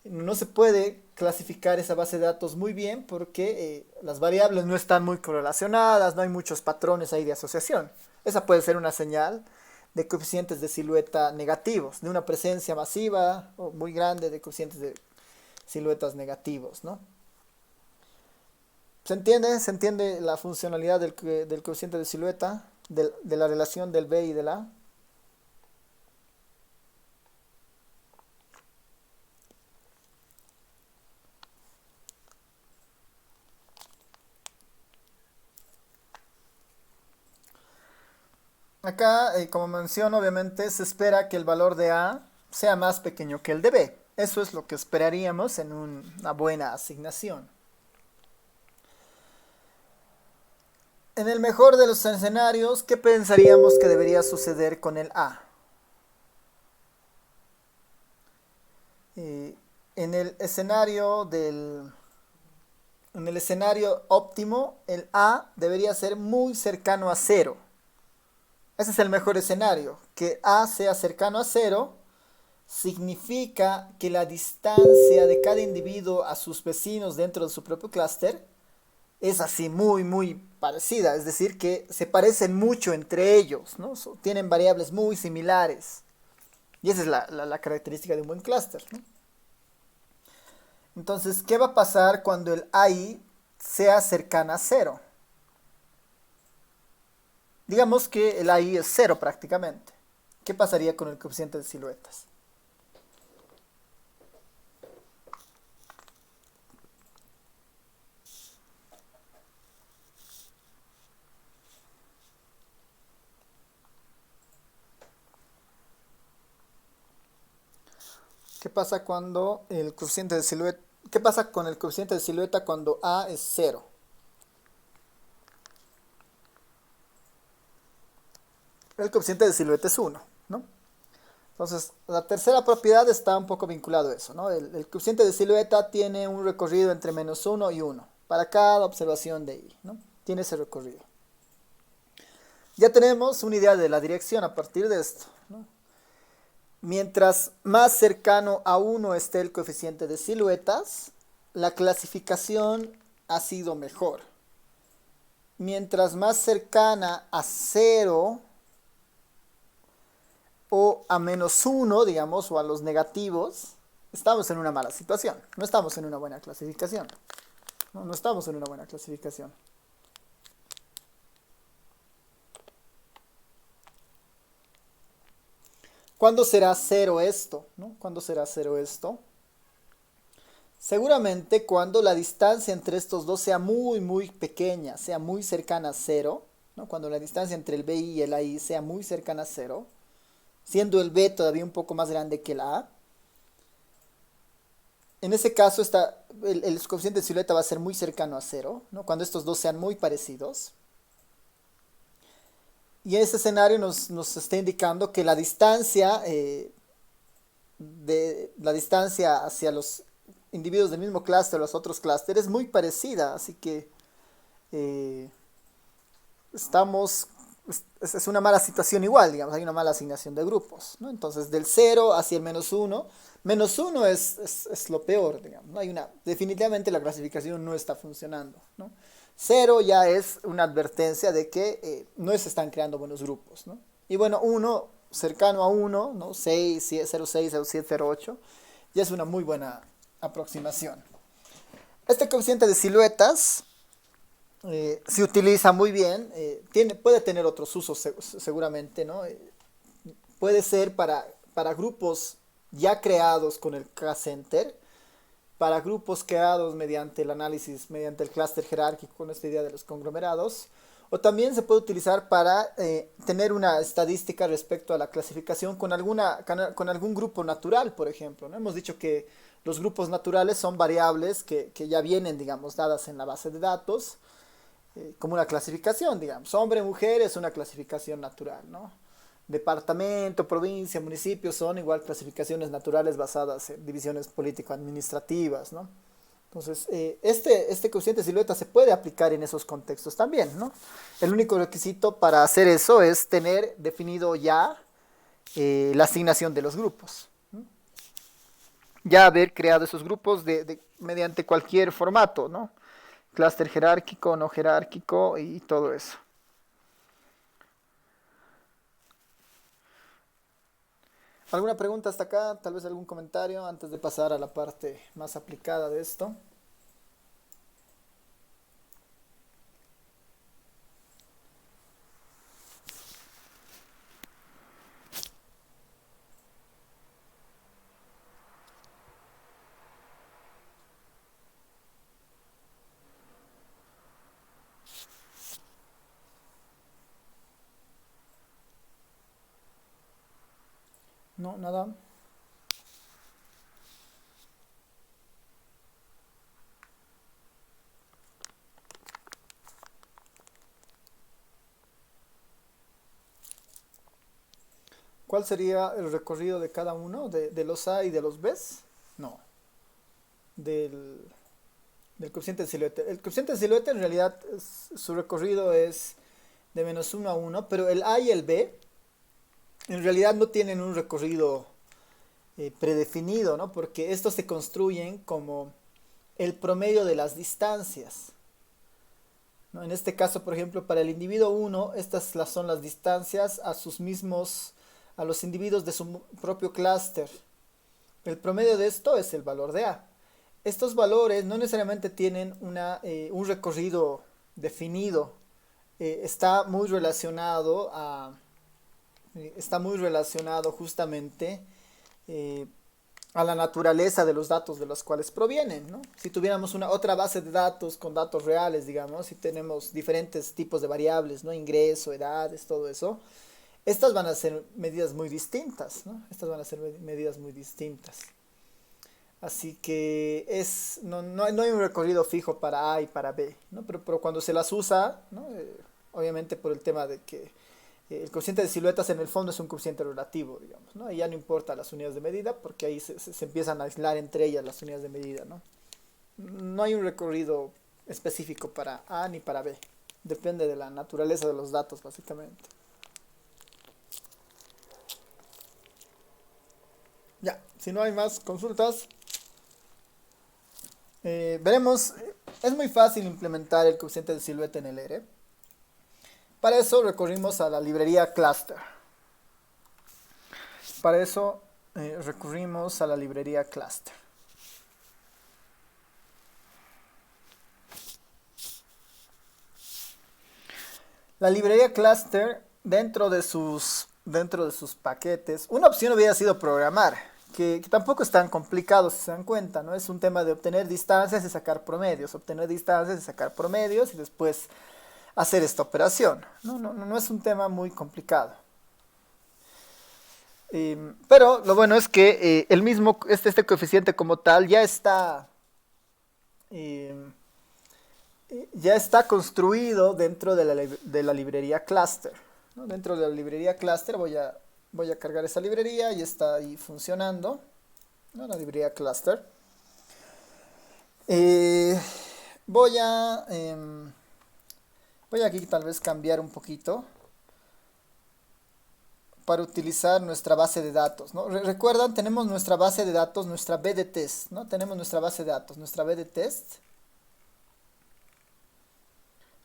no se puede clasificar esa base de datos muy bien porque las variables no están muy correlacionadas, no hay muchos patrones ahí de asociación. Esa puede ser una señal de coeficientes de silueta negativos, de una presencia masiva o muy grande de coeficientes de siluetas negativos, ¿no? ¿Se entiende? ¿Se entiende la funcionalidad del coeficiente de silueta, de la relación del B y del A? Acá, como menciono, obviamente se espera que el valor de A sea más pequeño que el de B. Eso es lo que esperaríamos en una buena asignación. En el mejor de los escenarios, ¿qué pensaríamos que debería suceder con el A? En el escenario en el escenario óptimo, el A debería ser muy cercano a cero. Ese es el mejor escenario. Que A sea cercano a cero significa que la distancia de cada individuo a sus vecinos dentro de su propio clúster es así muy parecida. Es decir, que se parecen mucho entre ellos, ¿no? Tienen variables muy similares. Y esa es la característica de un buen clúster, ¿no? Entonces, ¿qué va a pasar cuando el AI sea cercana a cero? Digamos que el AI es cero prácticamente. ¿Qué pasaría con el coeficiente de siluetas? ¿Qué pasa cuando el coeficiente de silueta? ¿Qué pasa con el coeficiente de silueta cuando A es cero? El coeficiente de silueta es 1, ¿no? Entonces, la tercera propiedad está un poco vinculado a eso, ¿no? El coeficiente de silueta tiene un recorrido entre -1 y 1 para cada observación de I, ¿no? Tiene ese recorrido. Ya tenemos una idea de la dirección a partir de esto, ¿no? Mientras más cercano a 1 esté el coeficiente de siluetas, la clasificación ha sido mejor. Mientras más cercana a 0 o a -1, digamos, o a los negativos, estamos en una mala situación. No estamos en una buena clasificación. No estamos en una buena clasificación. ¿Cuándo será cero esto? ¿No? ¿Cuándo será cero esto? Seguramente cuando la distancia entre estos dos sea muy pequeña, sea muy cercana a cero, ¿no? Cuando la distancia entre el BI y el AI sea muy cercana a cero, siendo el B todavía un poco más grande que el A. En ese caso el coeficiente de silueta va a ser muy cercano a cero, ¿no? Cuando estos dos sean muy parecidos. Y en ese escenario nos está indicando que la distancia hacia los individuos del mismo clúster o los otros clústeres es muy parecida, así que eh, es una mala situación igual, digamos, hay una mala asignación de grupos, ¿no? Entonces del 0 hacia el -1, -1 es lo peor, digamos, ¿no? Definitivamente la clasificación no está funcionando, ¿no? 0 ya es una advertencia de que no se están creando buenos grupos, ¿no? Y bueno, 1 cercano a 1, ¿no? 6, 0,6, 0,7, 0,8, ya es una muy buena aproximación. Este coeficiente de siluetas se utiliza muy bien, puede tener otros usos seguramente, ¿no? Puede ser para grupos ya creados con el K-Center, para grupos creados mediante el análisis, mediante el clúster jerárquico, con esta idea de los conglomerados, o también se puede utilizar para tener una estadística respecto a la clasificación con algún grupo natural, por ejemplo, ¿no? Hemos dicho que los grupos naturales son variables que ya vienen, digamos, dadas en la base de datos, como una clasificación, digamos. Hombre, mujer es una clasificación natural, ¿no? Departamento, provincia, municipio son igual clasificaciones naturales basadas en divisiones político-administrativas, ¿no? Entonces, este coeficiente de silueta se puede aplicar en esos contextos también, ¿no? El único requisito para hacer eso es tener definido ya la asignación de los grupos, ¿no? Ya haber creado esos grupos mediante cualquier formato, ¿no? Clúster jerárquico, no jerárquico y todo eso. ¿Alguna pregunta hasta acá? Tal vez algún comentario antes de pasar a la parte más aplicada de esto. No, nada. ¿Cuál sería el recorrido de cada uno? ¿De los A y de los Bs? No, del, del coeficiente de silueta. El coeficiente de silueta en realidad su recorrido es de -1 a 1, pero el A y el B en realidad no tienen un recorrido predefinido, ¿no? Porque estos se construyen como el promedio de las distancias, ¿no? En este caso, por ejemplo, para el individuo 1, son las distancias a sus mismos, a los individuos de su propio clúster. El promedio de esto es el valor de A. Estos valores no necesariamente tienen un recorrido definido. Está muy relacionado justamente eh, a la naturaleza de los datos de los cuales provienen, ¿no? Si tuviéramos una otra base de datos con datos reales, digamos, si tenemos diferentes tipos de variables, ¿no? Ingreso, edades, todo eso, estas van a ser medidas muy distintas, ¿no? Estas van a ser medidas muy distintas. Así que no hay un recorrido fijo para A y para B, ¿no? Pero cuando se las usa, ¿no? Obviamente por el tema de que el coeficiente de siluetas en el fondo es un coeficiente relativo, digamos, ¿no? Y ya no importa las unidades de medida porque ahí se empiezan a aislar entre ellas las unidades de medida, ¿no? No hay un recorrido específico para A ni para B. Depende de la naturaleza de los datos, básicamente. Ya, si no hay más consultas, veremos. Es muy fácil implementar el coeficiente de silueta en el R. Para eso recurrimos a la librería Cluster. Para eso recurrimos a la librería Cluster. La librería Cluster, dentro de sus paquetes, una opción hubiera sido programar, que tampoco es tan complicado si se dan cuenta, ¿no? Es un tema de obtener distancias y sacar promedios, y después hacer esta operación. No es un tema muy complicado. Pero lo bueno es que el mismo, este coeficiente como tal eh, ya está construido dentro de la librería Cluster, ¿no? Dentro de la librería Cluster voy a cargar esa librería y está ahí funcionando, ¿no? La librería Cluster. Eh, voy a... em, Voy aquí tal vez cambiar un poquito para utilizar nuestra base de datos, ¿no? Recuerdan, tenemos nuestra base de datos, nuestra B de test, ¿no? Tenemos nuestra base de datos, nuestra B de test.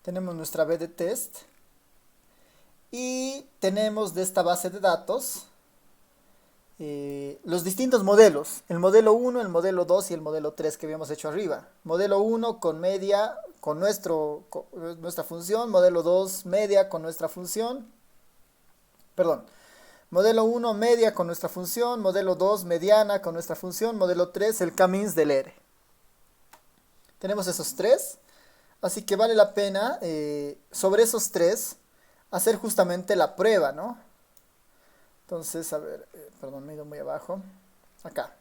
Tenemos nuestra B de test. Y tenemos de esta base de datos los distintos modelos. El modelo 1, el modelo 2 y el modelo 3 que habíamos hecho arriba. Modelo 1 con media, con nuestra función. Modelo 2, media con nuestra función. Perdón. Modelo 1, media con nuestra función. Modelo 2, mediana con nuestra función. Modelo 3, el camins del R. Tenemos esos tres. Así que vale la pena, sobre esos tres, hacer justamente la prueba, ¿no? Entonces, a ver, perdón, me he ido muy abajo. Acá.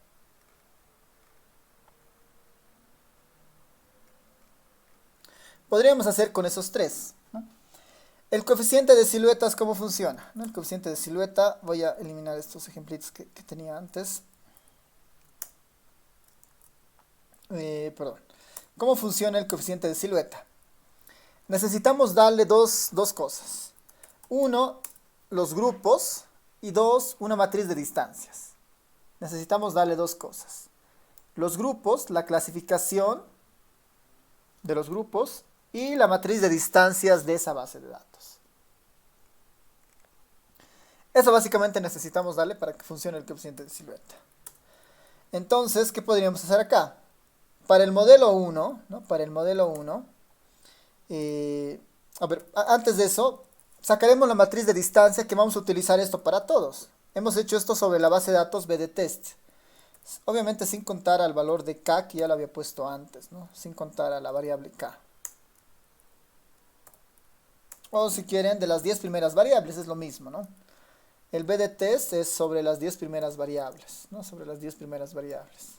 Podríamos hacer con esos tres, ¿no? El coeficiente de siluetas, ¿cómo funciona? ¿No? El coeficiente de silueta, voy a eliminar estos ejemplitos que tenía antes. Perdón. ¿Cómo funciona el coeficiente de silueta? Necesitamos darle dos cosas. Uno, los grupos. Y dos, una matriz de distancias. Necesitamos darle dos cosas. Los grupos, la clasificación de los grupos y la matriz de distancias de esa base de datos. Eso básicamente necesitamos darle para que funcione el coeficiente de silueta. Entonces, ¿qué podríamos hacer acá? Para el modelo 1, ¿no? Para el modelo 1, a ver, antes de eso, sacaremos la matriz de distancia que vamos a utilizar esto para todos. Hemos hecho esto sobre la base de datos BDTest. Obviamente sin contar al valor de K, que ya lo había puesto antes, ¿no? Sin contar a la variable K. O si quieren, de las 10 primeras variables, es lo mismo, ¿no? El BDTest es sobre las 10 primeras variables, ¿no? Sobre las 10 primeras variables.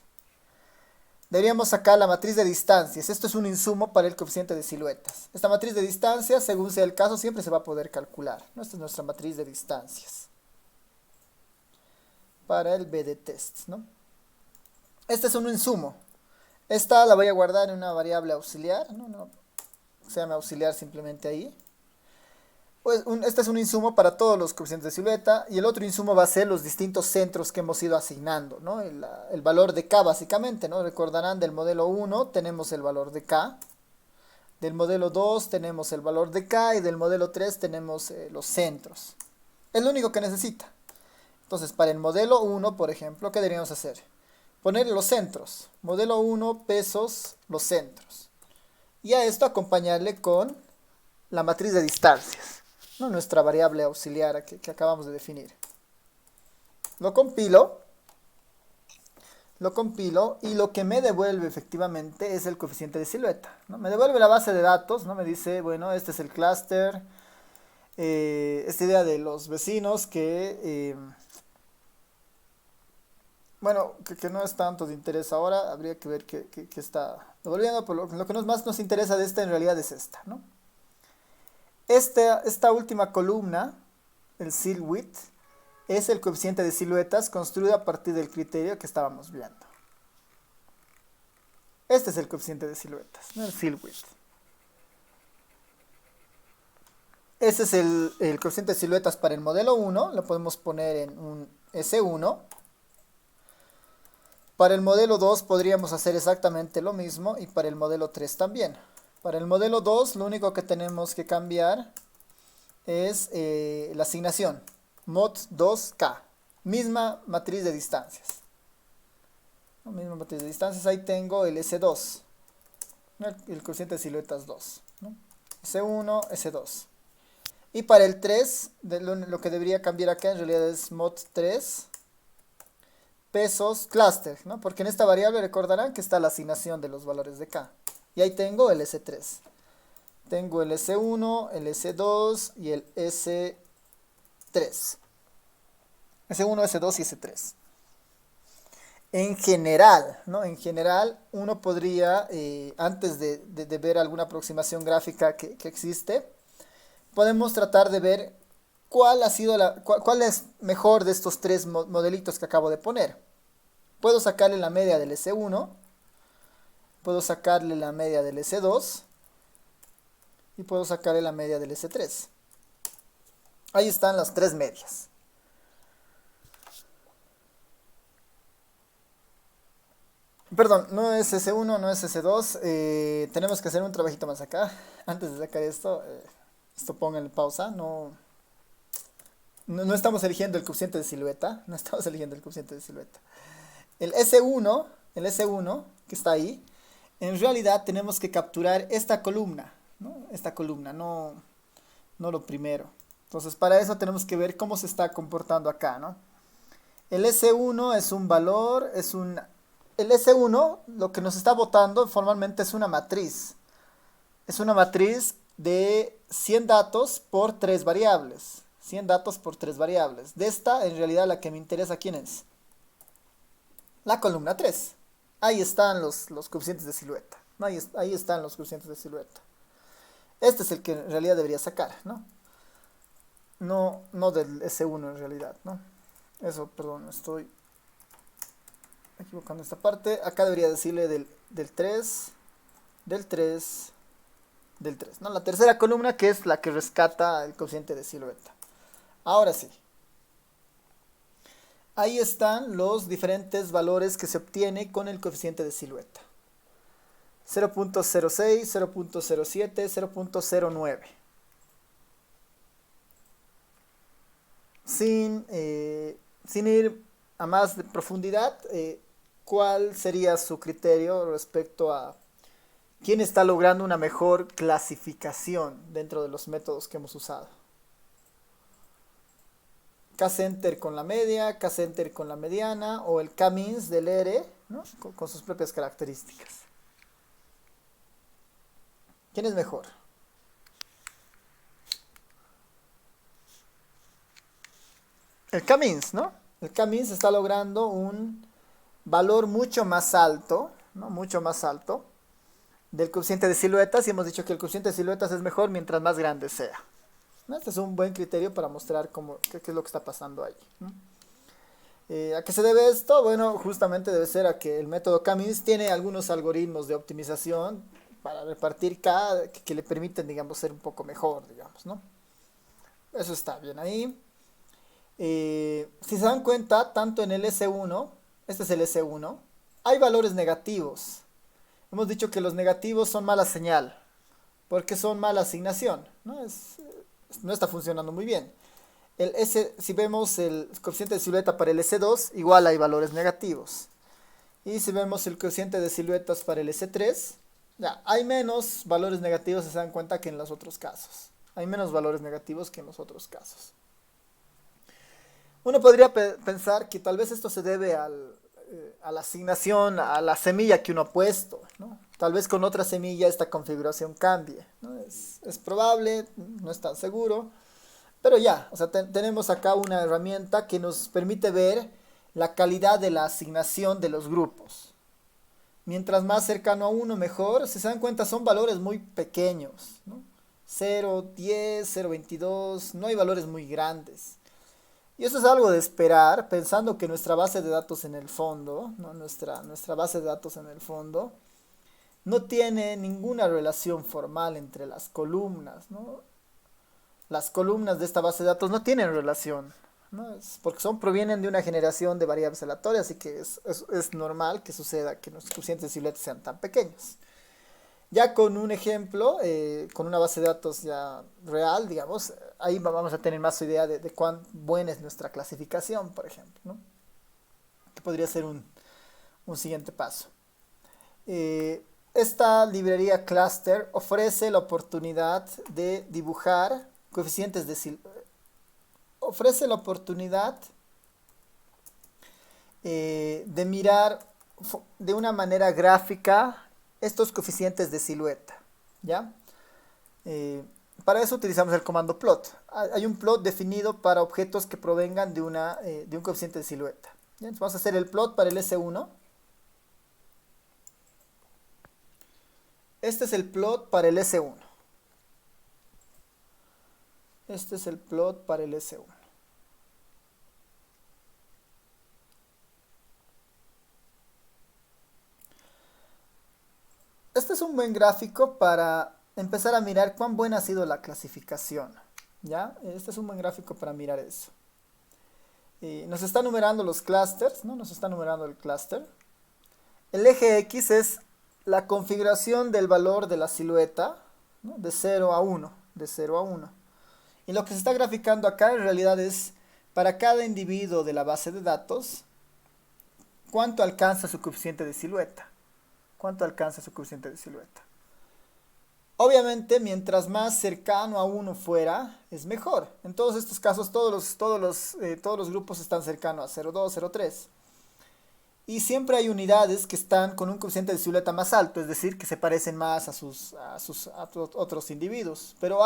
Deberíamos sacar la matriz de distancias. Esto es un insumo para el coeficiente de siluetas. Esta matriz de distancias, según sea el caso, siempre se va a poder calcular, ¿no? Esta es nuestra matriz de distancias para el BDTest, ¿no? Este es un insumo. Esta la voy a guardar en una variable auxiliar, ¿no? Se llama auxiliar simplemente ahí. Pues este es un insumo para todos los coeficientes de silueta y el otro insumo va a ser los distintos centros que hemos ido asignando, ¿no? El valor de K básicamente, ¿no? Recordarán del modelo 1 tenemos el valor de K, del modelo 2 tenemos el valor de K y del modelo 3 tenemos los centros. Es lo único que necesita. Entonces para el modelo 1, por ejemplo, ¿qué deberíamos hacer? Poner los centros. Modelo 1, pesos, los centros. Y a esto acompañarle con la matriz de distancias, ¿no? Nuestra variable auxiliar que acabamos de definir. Lo compilo y lo que me devuelve efectivamente es el coeficiente de silueta, ¿no? Me devuelve la base de datos, ¿no? Me dice, bueno, este es el clúster, esta idea de los vecinos que, bueno, que no es tanto de interés ahora, habría que ver qué está devolviendo, pero lo que más nos interesa de esta en realidad es esta, ¿no? Esta última columna, el sil width, es el coeficiente de siluetas construido a partir del criterio que estábamos viendo. Este es el coeficiente de siluetas, ¿no? El sil width. Este es el coeficiente de siluetas para el modelo 1, lo podemos poner en un S1. Para el modelo 2 podríamos hacer exactamente lo mismo y para el modelo 3 también. Para el modelo 2 lo único que tenemos que cambiar es la asignación. Mod 2K. Misma matriz de distancias. ¿No? Misma matriz de distancias. Ahí tengo el S2. ¿No? El coeficiente de siluetas 2. ¿No? S1, S2. Y para el 3, lo que debería cambiar acá en realidad es mod 3. Pesos cluster. ¿No? Porque en esta variable recordarán que está la asignación de los valores de K. Y ahí tengo el S3. Tengo el S1, el S2 y el S3. S1, S2 y S3. En general, ¿no? En general, uno podría, antes de ver alguna aproximación gráfica que existe, podemos tratar de ver cuál ha sido cuál es mejor de estos tres modelitos que acabo de poner. Puedo sacarle la media del S1, puedo sacarle la media del S2 y puedo sacarle la media del S3. Ahí están las tres medias. Perdón, no es S1, no es S2. Tenemos que hacer un trabajito más acá. Antes de sacar esto, pónganle pausa. No estamos eligiendo el coeficiente de silueta. No estamos eligiendo el coeficiente de silueta. El S1 que está ahí, en realidad tenemos que capturar esta columna, ¿no? Esta columna, no lo primero. Entonces, para eso tenemos que ver cómo se está comportando acá, ¿no? El S1 es un valor, el S1 lo que nos está botando formalmente es una matriz. Es una matriz de 100 datos por 3 variables. 100 datos por 3 variables. De esta, en realidad, la que me interesa, ¿quién es? La columna 3. Ahí están los coeficientes de silueta. Ahí están los coeficientes de silueta. Este es el que en realidad debería sacar, ¿no? No del S1 en realidad, ¿no? Eso, perdón, estoy equivocando esta parte. Acá debería decirle del 3, del 3, del 3, ¿no? La tercera columna, que es la que rescata el coeficiente de silueta. Ahora sí. Ahí están los diferentes valores que se obtiene con el coeficiente de silueta. 0.06, 0.07, 0.09. sin ir a más de profundidad, ¿cuál sería su criterio respecto a quién está logrando una mejor clasificación dentro de los métodos que hemos usado? K-Center con la media, K-Center con la mediana o el K-Means del R, ¿no? Con sus propias características. ¿Quién es mejor? El K-Means, ¿no? El K-Means está logrando un valor mucho más alto, ¿no? Mucho más alto del coeficiente de siluetas, y hemos dicho que el coeficiente de siluetas es mejor mientras más grande sea, ¿no? Este es un buen criterio para mostrar qué es lo que está pasando ahí, ¿no? ¿A qué se debe esto? Bueno, justamente debe ser a que el método K-Means tiene algunos algoritmos de optimización para repartir K que le permiten, digamos, ser un poco mejor, digamos, ¿no? Eso está bien ahí. Si se dan cuenta, tanto en el S1, este es el S1, hay valores negativos. Hemos dicho que los negativos son mala señal, porque son mala asignación, ¿no? No está funcionando muy bien. Si vemos el coeficiente de silueta para el S2, igual hay valores negativos. Y si vemos el coeficiente de siluetas para el S3, ya, hay menos valores negativos, se dan cuenta, que en los otros casos. Hay menos valores negativos que en los otros casos. Uno podría pensar que tal vez esto se debe a la asignación, a la semilla que uno ha puesto, ¿no? Tal vez con otra semilla esta configuración cambie, ¿no? Es probable, no es tan seguro, pero ya, o sea, tenemos acá una herramienta que nos permite ver la calidad de la asignación de los grupos. Mientras más cercano a uno, mejor. Si se dan cuenta, son valores muy pequeños, ¿no? 0,10, 0,22, no hay valores muy grandes. Y eso es algo de esperar, pensando que nuestra base de datos en el fondo, ¿no? Nuestra base de datos en el fondo, no tiene ninguna relación formal entre las columnas, ¿no? Las columnas de esta base de datos no tienen relación, ¿no? Porque provienen de una generación de variables aleatorias, así que es normal que suceda que los coeficientes de silueta sean tan pequeños. Ya con un ejemplo, con una base de datos ya real, digamos, ahí vamos a tener más idea de cuán buena es nuestra clasificación, por ejemplo, ¿no? Que podría ser un siguiente paso. Esta librería cluster ofrece la oportunidad de dibujar coeficientes de silueta. Ofrece la oportunidad de mirar de una manera gráfica estos coeficientes de silueta, ¿ya? Para eso utilizamos el comando plot. Hay un plot definido para objetos que provengan de un coeficiente de silueta. ¿Ya? Entonces vamos a hacer el plot para el S1. Este es el plot para el S1. Este es el plot para el S1. Este es un buen gráfico para empezar a mirar cuán buena ha sido la clasificación, ¿ya? Este es un buen gráfico para mirar eso. Nos está numerando los clusters, ¿no? Nos está numerando el cluster. El eje X es la configuración del valor de la silueta, ¿no? De 0 a 1, de 0 a 1. Y lo que se está graficando acá en realidad es para cada individuo de la base de datos, cuánto alcanza su coeficiente de silueta. ¿Cuánto alcanza su coeficiente de silueta? Obviamente, mientras más cercano a 1 fuera, es mejor. En todos estos casos, todos los grupos están cercanos a 0,2, 0,3. Y siempre hay unidades que están con un coeficiente de silueta más alto, es decir, que se parecen más a otros individuos. Pero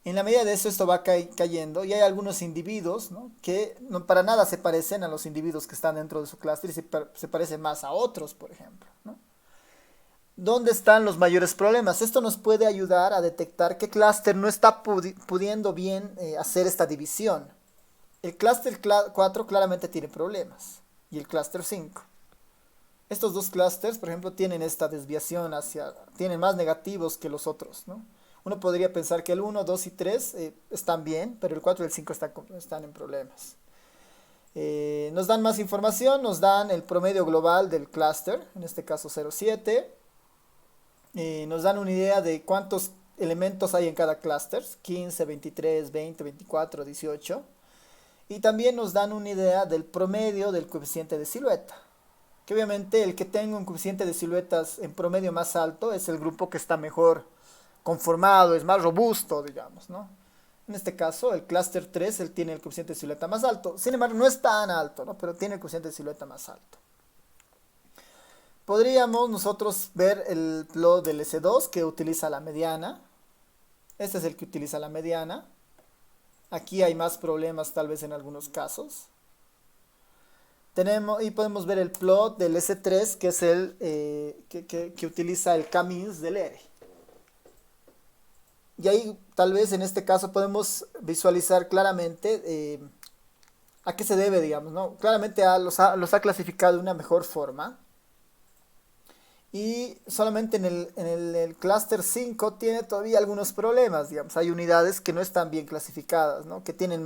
en la medida de eso, esto va cayendo, y hay algunos individuos, ¿no? Que no, para nada se parecen a los individuos que están dentro de su clúster y se parecen más a otros, por ejemplo, ¿no? ¿Dónde están los mayores problemas? Esto nos puede ayudar a detectar qué clúster no está pudiendo bien hacer esta división. El clúster 4 claramente tiene problemas, y el clúster 5. Estos dos clústeres, por ejemplo, tienen esta desviación tienen más negativos que los otros, ¿no? Uno podría pensar que el 1, 2 y 3 están bien, pero el 4 y el 5 están en problemas. Nos dan más información, nos dan el promedio global del clúster, en este caso 0,7. Nos dan una idea de cuántos elementos hay en cada clúster, 15, 23, 20, 24, 18. Y también nos dan una idea del promedio del coeficiente de silueta. Que obviamente el que tenga un coeficiente de siluetas en promedio más alto es el grupo que está mejor conformado, es más robusto, digamos, ¿no? En este caso, el clúster 3, él tiene el coeficiente de silueta más alto. Sin embargo, no es tan alto, ¿no? Pero tiene el coeficiente de silueta más alto. Podríamos nosotros ver el plot del S2 que utiliza la mediana. Este es el que utiliza la mediana. Aquí hay más problemas tal vez en algunos casos. Tenemos, y podemos ver el plot del S3 que es el que utiliza el K-means del R. Y ahí tal vez en este caso podemos visualizar claramente a qué se debe, digamos, ¿no? Claramente los ha clasificado de una mejor forma. Y solamente el clúster 5 tiene todavía algunos problemas, digamos. Hay unidades que no están bien clasificadas, ¿no? Que tienen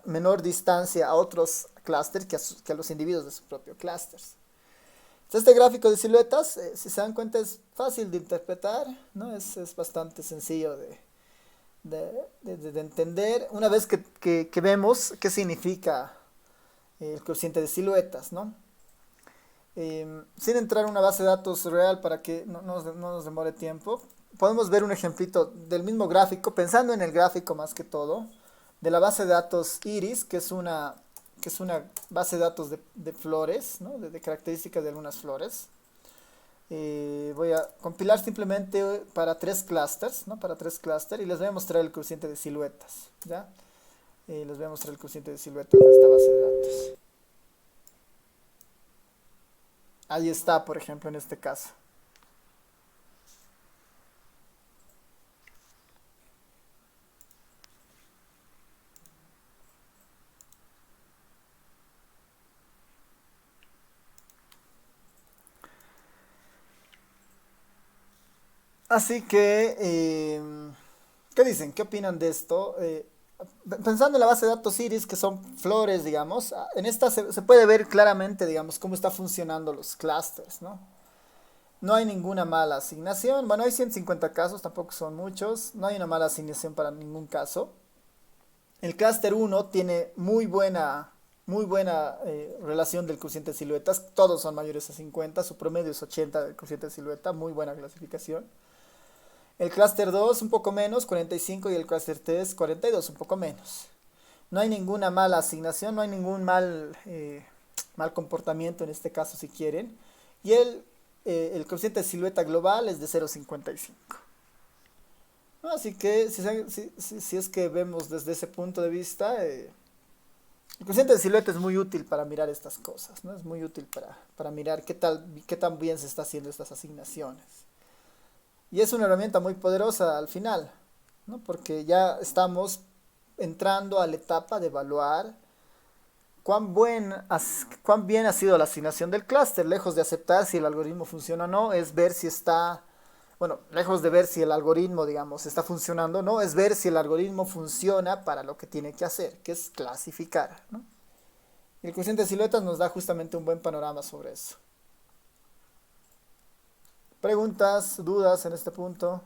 menor distancia a otros clústeres que a los individuos de su propio clúster. Este gráfico de siluetas, si se dan cuenta, es fácil de interpretar, ¿no? Es bastante sencillo de entender una vez que vemos qué significa el coeficiente de siluetas, ¿no? Sin entrar en una base de datos real para que no nos demore tiempo, podemos ver un ejemplito del mismo gráfico, pensando en el gráfico más que todo, de la base de datos Iris, que es una base de datos de flores, ¿no? de características de algunas flores. Voy a compilar simplemente para tres clústeres, ¿no? Para tres clústeres, y les voy a mostrar el coeficiente de siluetas, ¿ya? Les voy a mostrar el coeficiente de siluetas de esta base de datos. Ahí está, por ejemplo, en este caso. Así que, ¿qué dicen? ¿Qué opinan de esto? Pensando en la base de datos Iris, que son flores, digamos, en esta se puede ver claramente, digamos, cómo está funcionando los clústeres, ¿no? No hay ninguna mala asignación. Bueno, hay 150 casos, tampoco son muchos. No hay una mala asignación para ningún caso. El clúster 1 tiene muy buena relación del coeficiente de siluetas. Todos son mayores a 50. Su promedio es 80 del coeficiente de silueta. Muy buena clasificación. El clúster 2 un poco menos, 45. Y el clúster 3, 42, un poco menos. No hay ninguna mala asignación. No hay ningún mal comportamiento en este caso si quieren. Y el coeficiente de silueta global es de 0,55. ¿No? Así que si es que vemos desde ese punto de vista, el coeficiente de silueta es muy útil para mirar estas cosas, ¿no? Es muy útil para mirar qué tan bien se está haciendo estas asignaciones. Y es una herramienta muy poderosa al final, ¿no? Porque ya estamos entrando a la etapa de evaluar cuán bien ha sido la asignación del clúster. Lejos de aceptar si el algoritmo funciona o no, es ver si está, bueno, lejos de ver si el algoritmo, digamos, está funcionando o no, es ver si el algoritmo funciona para lo que tiene que hacer, que es clasificar, ¿no? Y el coeficiente de siluetas nos da justamente un buen panorama sobre eso. ¿Preguntas, dudas en este punto?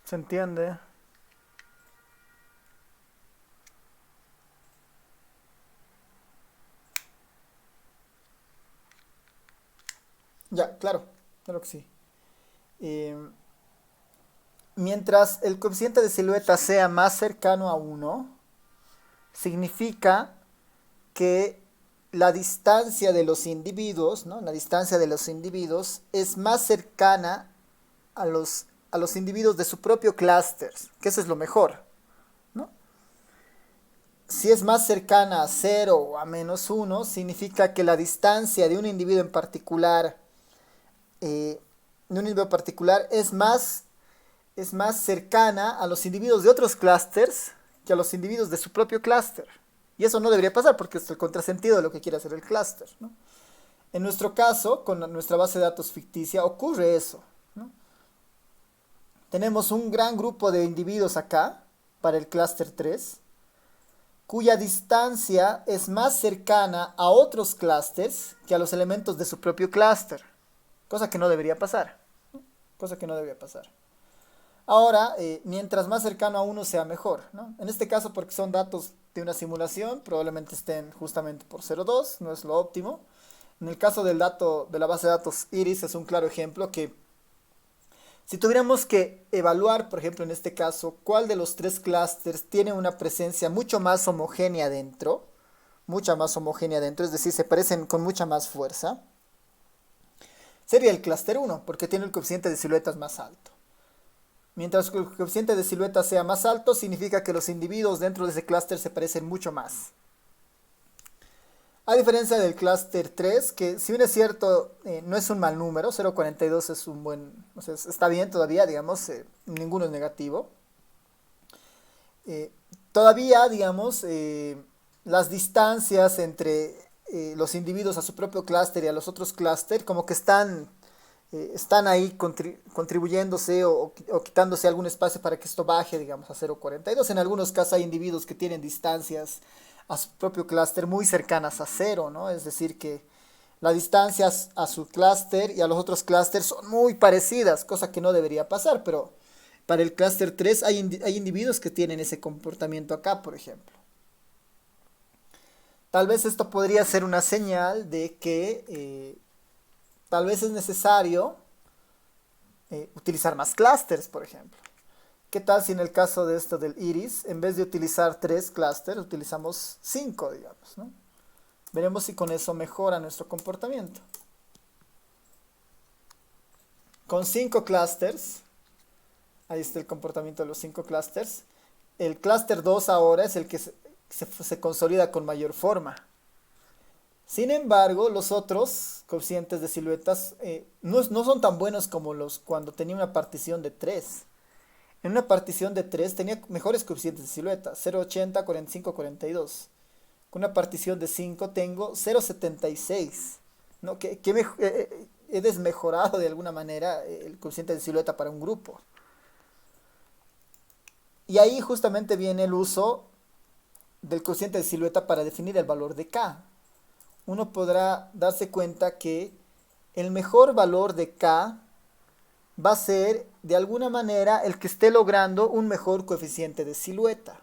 ¿Se entiende? Ya, claro, claro que sí. Eh, Mientras el coeficiente de silueta sea más cercano a 1, significa que la distancia de los individuos, ¿no? La distancia de los individuos es más cercana a los individuos de su propio clúster, que eso es lo mejor, ¿no? Si es más cercana a 0 o a -1, significa que la distancia de un individuo en particular, es más cercana a los individuos de otros clústeres que a los individuos de su propio clúster. Y eso no debería pasar porque es el contrasentido de lo que quiere hacer el clúster, ¿no? En nuestro caso, con nuestra base de datos ficticia, ocurre eso, ¿no? Tenemos un gran grupo de individuos acá para el clúster 3 cuya distancia es más cercana a otros clústeres que a los elementos de su propio clúster, cosa que no debería pasar, cosa que no debería pasar. Ahora, mientras más cercano a uno sea mejor, ¿no? En este caso, porque son datos de una simulación, probablemente estén justamente por 0,2, no es lo óptimo. En el caso del dato de la base de datos Iris es un claro ejemplo que si tuviéramos que evaluar, por ejemplo, en este caso, cuál de los tres clústeres tiene una presencia mucho más homogénea dentro, mucha más homogénea dentro, es decir, se parecen con mucha más fuerza, sería el clúster 1, porque tiene el coeficiente de siluetas más alto. Mientras que el coeficiente de silueta sea más alto, significa que los individuos dentro de ese clúster se parecen mucho más. A diferencia del clúster 3, que si bien es cierto, no es un mal número, 0,42 es un buen, o sea, está bien todavía, digamos, ninguno es negativo. Todavía, digamos, las distancias entre los individuos a su propio clúster y a los otros clústeres como que están ahí contribuyéndose o quitándose algún espacio para que esto baje, digamos, a 0,42. En algunos casos hay individuos que tienen distancias a su propio clúster muy cercanas a cero, ¿no? Es decir, que las distancias a su clúster y a los otros clústeres son muy parecidas, cosa que no debería pasar, pero para el clúster 3 hay individuos que tienen ese comportamiento acá, por ejemplo. Tal vez esto podría ser una señal de que tal vez es necesario utilizar más clústeres, por ejemplo. ¿Qué tal si en el caso de esto del iris, en vez de utilizar 3 clústeres, utilizamos 5, digamos, ¿no? Veremos si con eso mejora nuestro comportamiento. Con 5 clústeres, ahí está el comportamiento de los 5 clústeres. El clúster 2 ahora es el que se consolida con mayor forma. Sin embargo, los otros coeficientes de siluetas no son tan buenos como los cuando tenía una partición de 3. En una partición de 3 tenía mejores coeficientes de silueta, 0,80, 45, 42. Con una partición de 5 tengo 0,76. ¿No? He desmejorado de alguna manera el coeficiente de silueta para un grupo. Y ahí justamente viene el uso del coeficiente de silueta para definir el valor de K. Uno podrá darse cuenta que el mejor valor de K va a ser de alguna manera el que esté logrando un mejor coeficiente de silueta.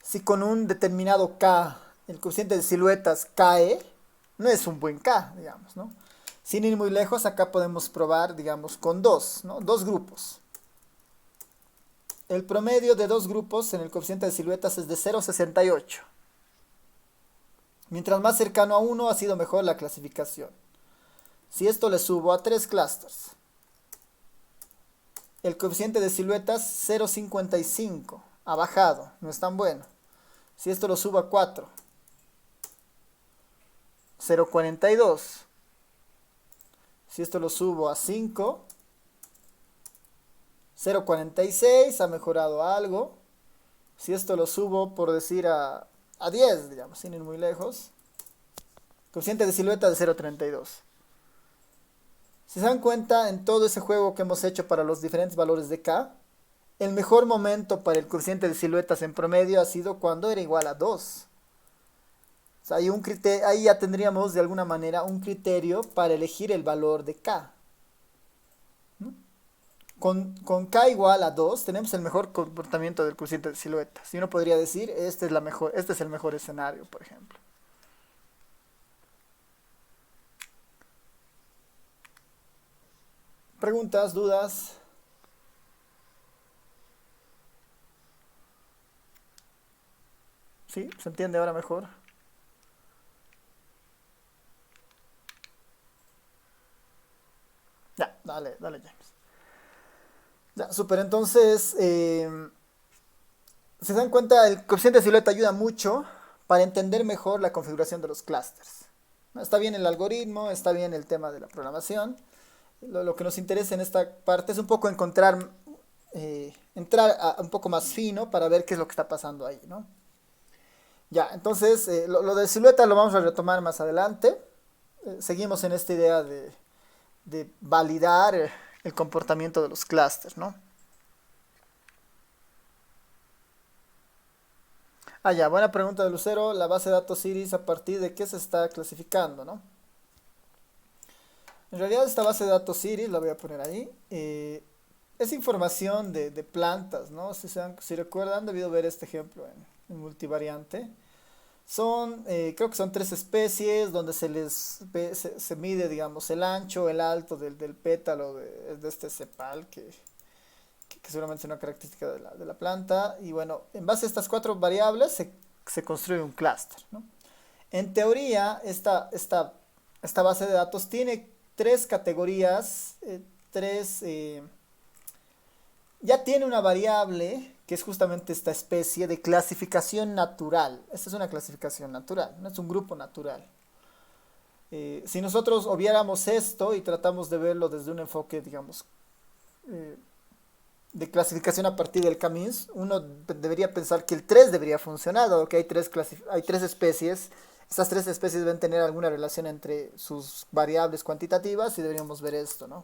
Si con un determinado K el coeficiente de siluetas cae, no es un buen K, digamos, ¿no? Sin ir muy lejos, acá podemos probar, digamos, con dos, ¿no? Dos grupos. El promedio de dos grupos en el coeficiente de siluetas es de 0,68. Mientras más cercano a 1 ha sido mejor la clasificación. Si esto le subo a 3 clústeres, el coeficiente de siluetas 0,55 ha bajado, no es tan bueno. Si esto lo subo a 4, 0,42. Si esto lo subo a 5, 0,46, ha mejorado algo. Si esto lo subo, por decir, a 10, digamos, sin ir muy lejos, coeficiente de silueta de 0,32. Si se dan cuenta, en todo ese juego que hemos hecho para los diferentes valores de K, el mejor momento para el coeficiente de siluetas en promedio ha sido cuando era igual a 2. O sea, ahí ya tendríamos de alguna manera un criterio para elegir el valor de K. ¿No? Con K igual a 2 tenemos el mejor comportamiento del coeficiente de siluetas. Y uno podría decir, este es el mejor escenario, por ejemplo. ¿Preguntas, dudas? ¿Sí? ¿Se entiende ahora mejor? Ya, dale, James. Ya, súper, entonces, si se dan cuenta, el coeficiente de silueta ayuda mucho para entender mejor la configuración de los clústeres. ¿No? Está bien el algoritmo, está bien el tema de la programación. Lo que nos interesa en esta parte es un poco entrar un poco más fino para ver qué es lo que está pasando ahí, ¿no? Ya, entonces, lo de silueta lo vamos a retomar más adelante. Seguimos en esta idea de validar el comportamiento de los clústeres, ¿no? Ah, ya, buena pregunta de Lucero. La base de datos Iris, ¿a partir de qué se está clasificando, no? En realidad esta base de datos Iris, la voy a poner ahí, es información de plantas, ¿no? Si recuerdan, han debido ver este ejemplo en multivariante. Creo que son tres especies donde se mide, digamos, el ancho, el alto del pétalo de este sepal, que seguramente es una característica de la planta. Y bueno, en base a estas cuatro variables se construye un clúster, ¿no? En teoría, esta base de datos tiene tres categorías, ya tiene una variable que es justamente esta especie de clasificación natural. Esta es una clasificación natural, no es un grupo natural. Si nosotros obviáramos esto y tratamos de verlo desde un enfoque, digamos, eh, de clasificación a partir del Camis, uno debería pensar que el 3 debería funcionar, dado que hay tres especies. Estas tres especies deben tener alguna relación entre sus variables cuantitativas y deberíamos ver esto, ¿no?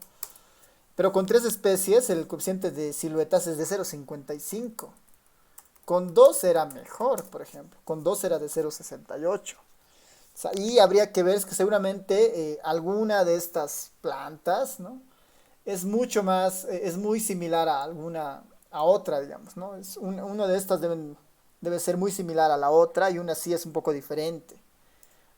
Pero con tres especies el coeficiente de siluetas es de 0,55. Con dos era mejor, por ejemplo. Con dos era de 0,68. O sea, y habría que ver es que seguramente alguna de estas plantas, ¿no? Es muy similar a otra, digamos, ¿no? Una de estas debe ser muy similar a la otra y una sí es un poco diferente.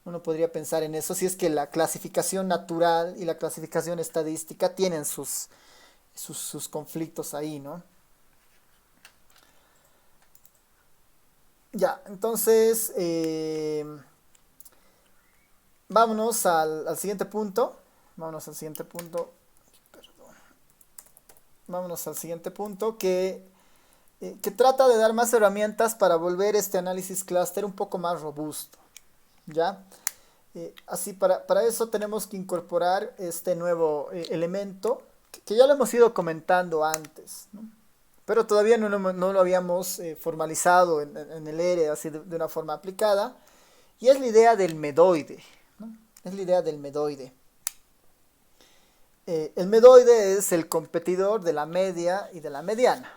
Uno podría pensar en eso si es que la clasificación natural y la clasificación estadística tienen sus conflictos ahí, ¿no? Ya, entonces, vámonos al siguiente punto. Vámonos al siguiente punto. Perdón. Vámonos al siguiente punto que trata de dar más herramientas para volver este análisis clúster un poco más robusto. ¿Ya? Así, para eso tenemos que incorporar este nuevo elemento que ya lo hemos ido comentando antes, ¿no? Pero todavía no lo habíamos formalizado en el ERE así de una forma aplicada, y es la idea del medoide, ¿no? Es la idea del medoide. El medoide es el competidor de la media y de la mediana,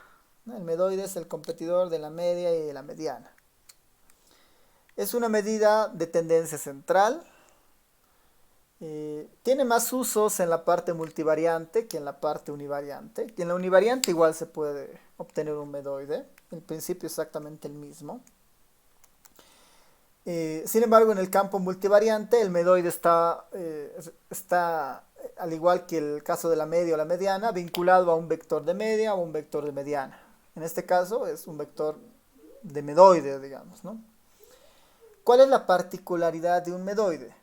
¿no? El medoide es el competidor de la media y de la mediana. Es una medida de tendencia central. Tiene más usos en la parte multivariante que en la parte univariante. Y en la univariante igual se puede obtener un medoide. El principio es exactamente el mismo. Sin embargo, en el campo multivariante, el medoide está, al igual que el caso de la media o la mediana, vinculado a un vector de media o un vector de mediana. En este caso es un vector de medoide, digamos, ¿no? ¿Cuál es la particularidad de un medoide?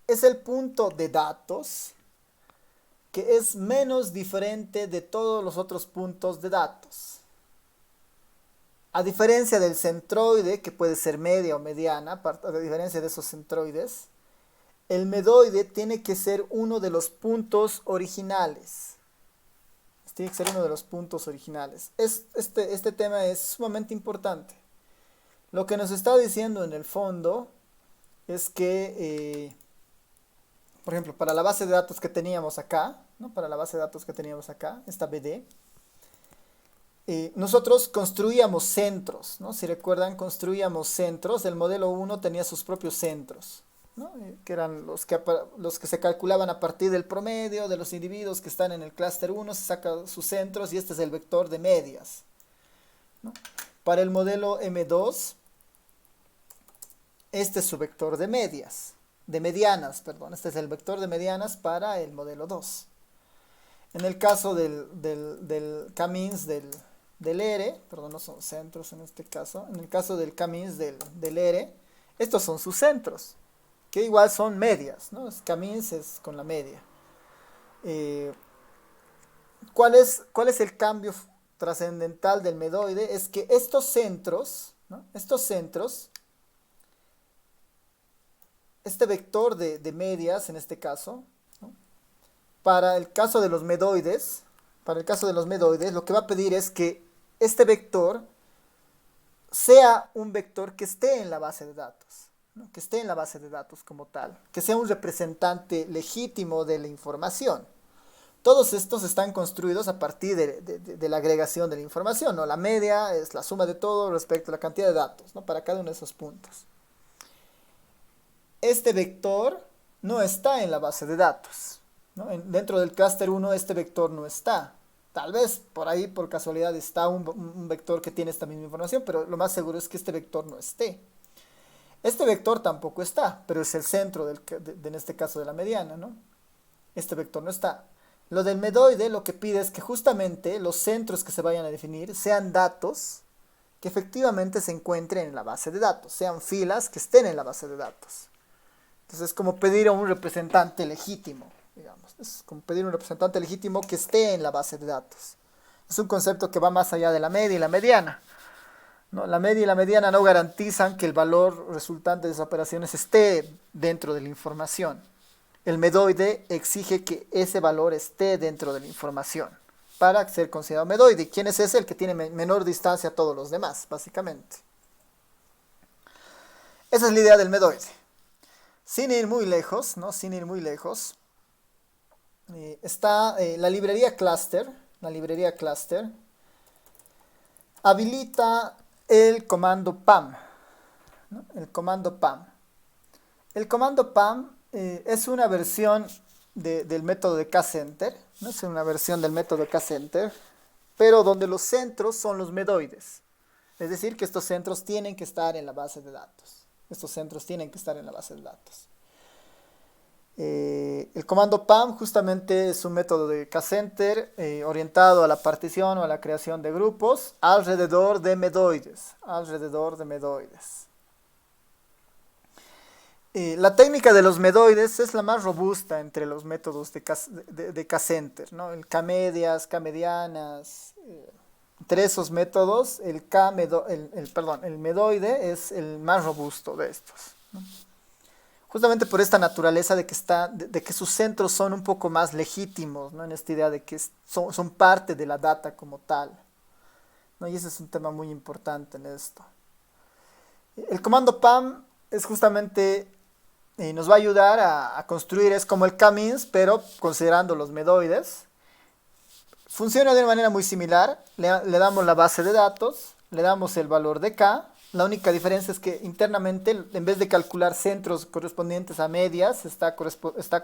Es el punto de datos que es menos diferente de todos los otros puntos de datos. A diferencia del centroide, que puede ser media o mediana, a diferencia de esos centroides, el medoide tiene que ser uno de los puntos originales. Tiene que ser uno de los puntos originales. Este tema es sumamente importante. Lo que nos está diciendo en el fondo es que, por ejemplo, para la base de datos que teníamos acá, ¿no? Para la base de datos que teníamos acá, esta BD, nosotros construíamos centros, ¿no? Si recuerdan, construíamos centros. El modelo 1 tenía sus propios centros, ¿no? Que eran los que se calculaban a partir del promedio de los individuos que están en el clúster 1, se saca sus centros y este es el vector de medias, ¿no? Para el modelo M2, este es su vector de medianas, perdón. Este es el vector de medianas para el modelo 2. En el caso del Camis del ERE, perdón, no son centros en este caso. En el caso del Camis del ERE, estos son sus centros, que igual son medias, ¿no? Camis es con la media. ¿Cuál es el cambio trascendental del medoide? Es que estos centros, ¿no? Este vector de medias, en este caso, ¿no? Para el caso de los medoides, lo que va a pedir es que este vector sea un vector que esté en la base de datos, ¿no? Que esté en la base de datos como tal, que sea un representante legítimo de la información. Todos estos están construidos a partir de la agregación de la información, ¿no? La media es la suma de todo respecto a la cantidad de datos, ¿no? Para cada uno de esos puntos. Este vector no está en la base de datos, ¿no? Dentro del clúster 1 este vector no está. Tal vez por ahí, por casualidad, está un vector que tiene esta misma información, pero lo más seguro es que este vector no esté. Este vector tampoco está, pero es el centro, en este caso, de la mediana, ¿no? Este vector no está. Lo del medoide lo que pide es que justamente los centros que se vayan a definir sean datos que efectivamente se encuentren en la base de datos, sean filas que estén en la base de datos. Entonces es como pedir a un representante legítimo, digamos. Es como pedir a un representante legítimo que esté en la base de datos. Es un concepto que va más allá de la media y la mediana, ¿no? La media y la mediana no garantizan que el valor resultante de esas operaciones esté dentro de la información. El medoide exige que ese valor esté dentro de la información para ser considerado medoide. ¿Y quién es ese? El que tiene menor distancia a todos los demás, básicamente. Esa es la idea del medoide. Sin ir muy lejos, ¿no? Sin ir muy lejos, está la librería cluster. La librería cluster habilita el comando PAM, ¿no? El comando PAM. El comando PAM es una versión del método de kcenter, ¿no? Es una versión del método kcenter, pero donde los centros son los medoides. Es decir, que estos centros tienen que estar en la base de datos. Estos centros tienen que estar en la base de datos. El comando PAM justamente es un método de kcenter orientado a la partición o a la creación de grupos alrededor de medoides. Alrededor de medoides. La técnica de los medoides es la más robusta entre los métodos de kcenter, ¿no? El kmedias, kmedianas. Entre esos métodos, el medoide es el más robusto de estos, ¿no? Justamente por esta naturaleza de que sus centros son un poco más legítimos, ¿no? En esta idea de que son parte de la data como tal, ¿no? Y ese es un tema muy importante en esto. El comando PAM es justamente, nos va a ayudar a construir, es como el kmins, pero considerando los medoides. Funciona de una manera muy similar. Le damos la base de datos, le damos el valor de k. La única diferencia es que internamente, en vez de calcular centros correspondientes a medias, está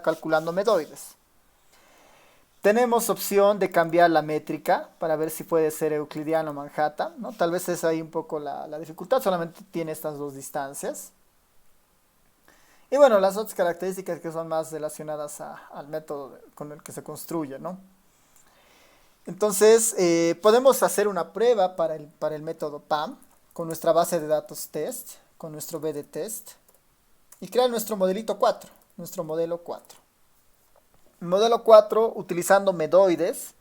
calculando medoides. Tenemos opción de cambiar la métrica para ver si puede ser euclidiano o Manhattan, ¿no? Tal vez es ahí un poco la dificultad, solamente tiene estas dos distancias. Y bueno, las otras características que son más relacionadas al método con el que se construye, ¿no? Entonces, podemos hacer una prueba para el método PAM con nuestra base de datos test, con nuestro bdtest, y crear nuestro modelito 4, nuestro modelo 4. El modelo 4 utilizando medoides,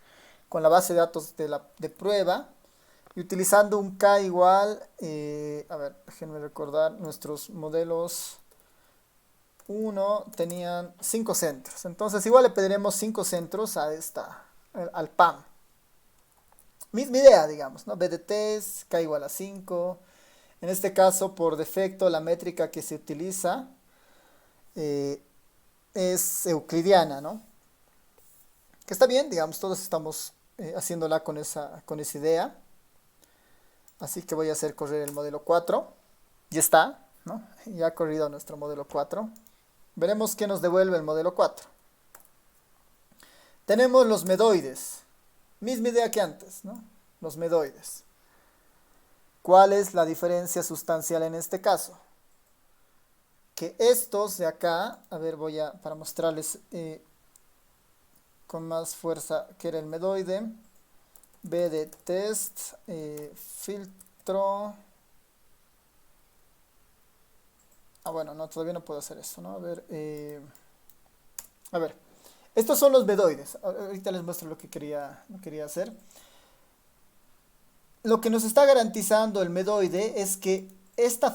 con la base de datos de prueba, y utilizando un k igual, a ver, déjenme recordar, nuestros modelos 1 tenían 5 centros, entonces igual le pediremos 5 centros al PAM. Misma idea, digamos, ¿no? bdtest, k igual a 5. En este caso, por defecto, la métrica que se utiliza es euclidiana, ¿no? Que está bien, digamos, todos estamos haciéndola con esa idea. Así que voy a hacer correr el modelo 4. Ya está, ¿no? Ya ha corrido nuestro modelo 4. Veremos qué nos devuelve el modelo 4. Tenemos los medoides. Misma idea que antes, ¿no? Los medoides. ¿Cuál es la diferencia sustancial en este caso? Que estos de acá, a ver, para mostrarles con más fuerza que era el medoide. bdtest, filtro. Bueno, no, todavía no puedo hacer eso, ¿no? A ver. Estos son los medoides. Ahorita les muestro lo que quería hacer. Lo que nos está garantizando el medoide es que esta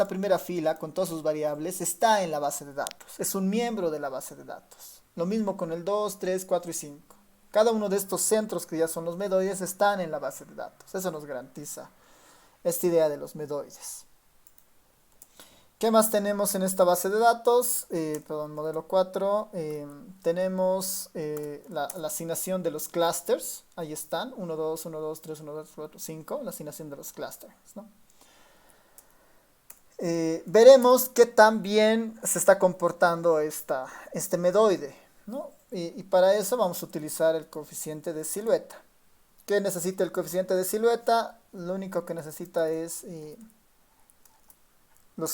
primera fila, con todas sus variables, está en la base de datos. Es un miembro de la base de datos. Lo mismo con el 2, 3, 4 y 5. Cada uno de estos centros que ya son los medoides están en la base de datos. Eso nos garantiza esta idea de los medoides. ¿Qué más tenemos en esta base de datos? Perdón, modelo 4. Tenemos la asignación de los clusters. Ahí están. 1, 2, 1, 2, 3, 1, 2, 4, 5. La asignación de los clusters, ¿no? Veremos qué tan bien se está comportando este medoide, ¿no? Y para eso vamos a utilizar el coeficiente de silueta. ¿Qué necesita el coeficiente de silueta? Lo único que necesita es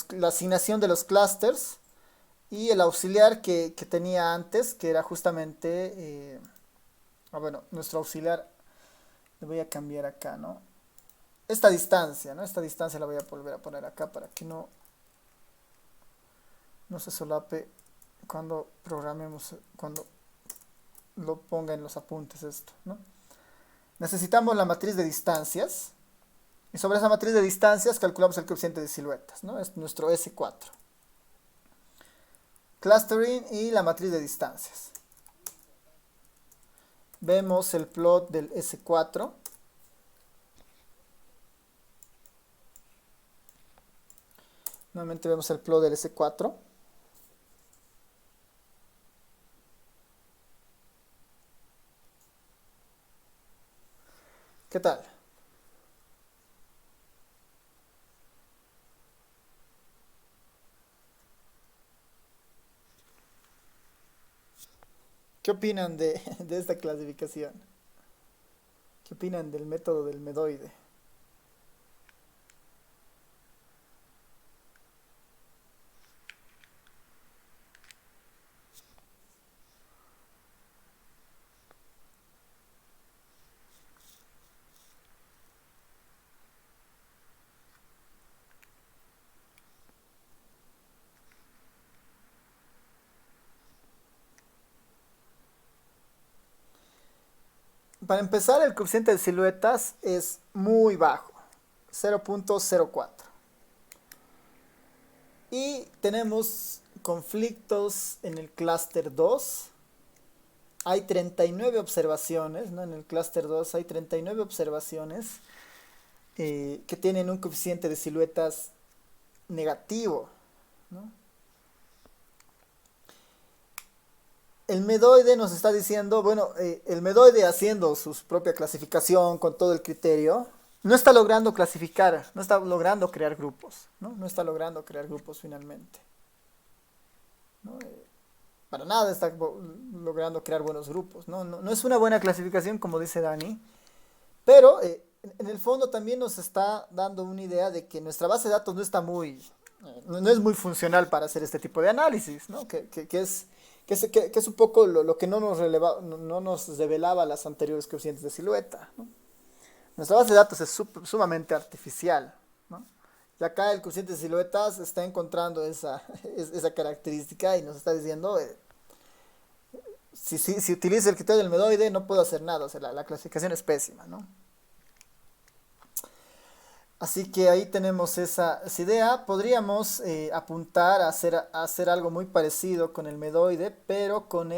la asignación de los clusters y el auxiliar que tenía antes, que era justamente, bueno, nuestro auxiliar, le voy a cambiar acá, ¿no? Esta distancia, ¿no? Esta distancia la voy a volver a poner acá para que no se solape cuando programemos, cuando lo ponga en los apuntes esto, ¿no? Necesitamos la matriz de distancias. Y sobre esa matriz de distancias calculamos el coeficiente de siluetas, ¿no? Es nuestro S4. Clustering y la matriz de distancias. Vemos el plot del S4. Nuevamente vemos el plot del S4. ¿Qué tal? ¿Qué opinan de esta clasificación? ¿Qué opinan del método del medoide? Para empezar, el coeficiente de siluetas es muy bajo, 0.04. Y tenemos conflictos en el clúster 2. Hay 39 observaciones, ¿no? En el clúster 2 hay 39 observaciones que tienen un coeficiente de siluetas negativo, ¿no? El medoide nos está diciendo, bueno, el medoide haciendo su propia clasificación con todo el criterio, no está logrando clasificar, no está logrando crear grupos, ¿no? No está logrando crear grupos finalmente, ¿no? Para nada está logrando crear buenos grupos, ¿no? No es una buena clasificación, como dice Dani, pero en el fondo también nos está dando una idea de que nuestra base de datos no está no es muy funcional para hacer este tipo de análisis, ¿no? Que es un poco lo que no nos revelaba las anteriores coeficientes de silueta, ¿no? Nuestra base de datos es sumamente artificial, ¿no? Y acá el coeficiente de siluetas está encontrando esa característica y nos está diciendo, si utilizo el criterio del medoide no puedo hacer nada, o sea, la clasificación es pésima, ¿no? Así que ahí tenemos esa idea. Podríamos apuntar a hacer algo muy parecido con el medoide, pero con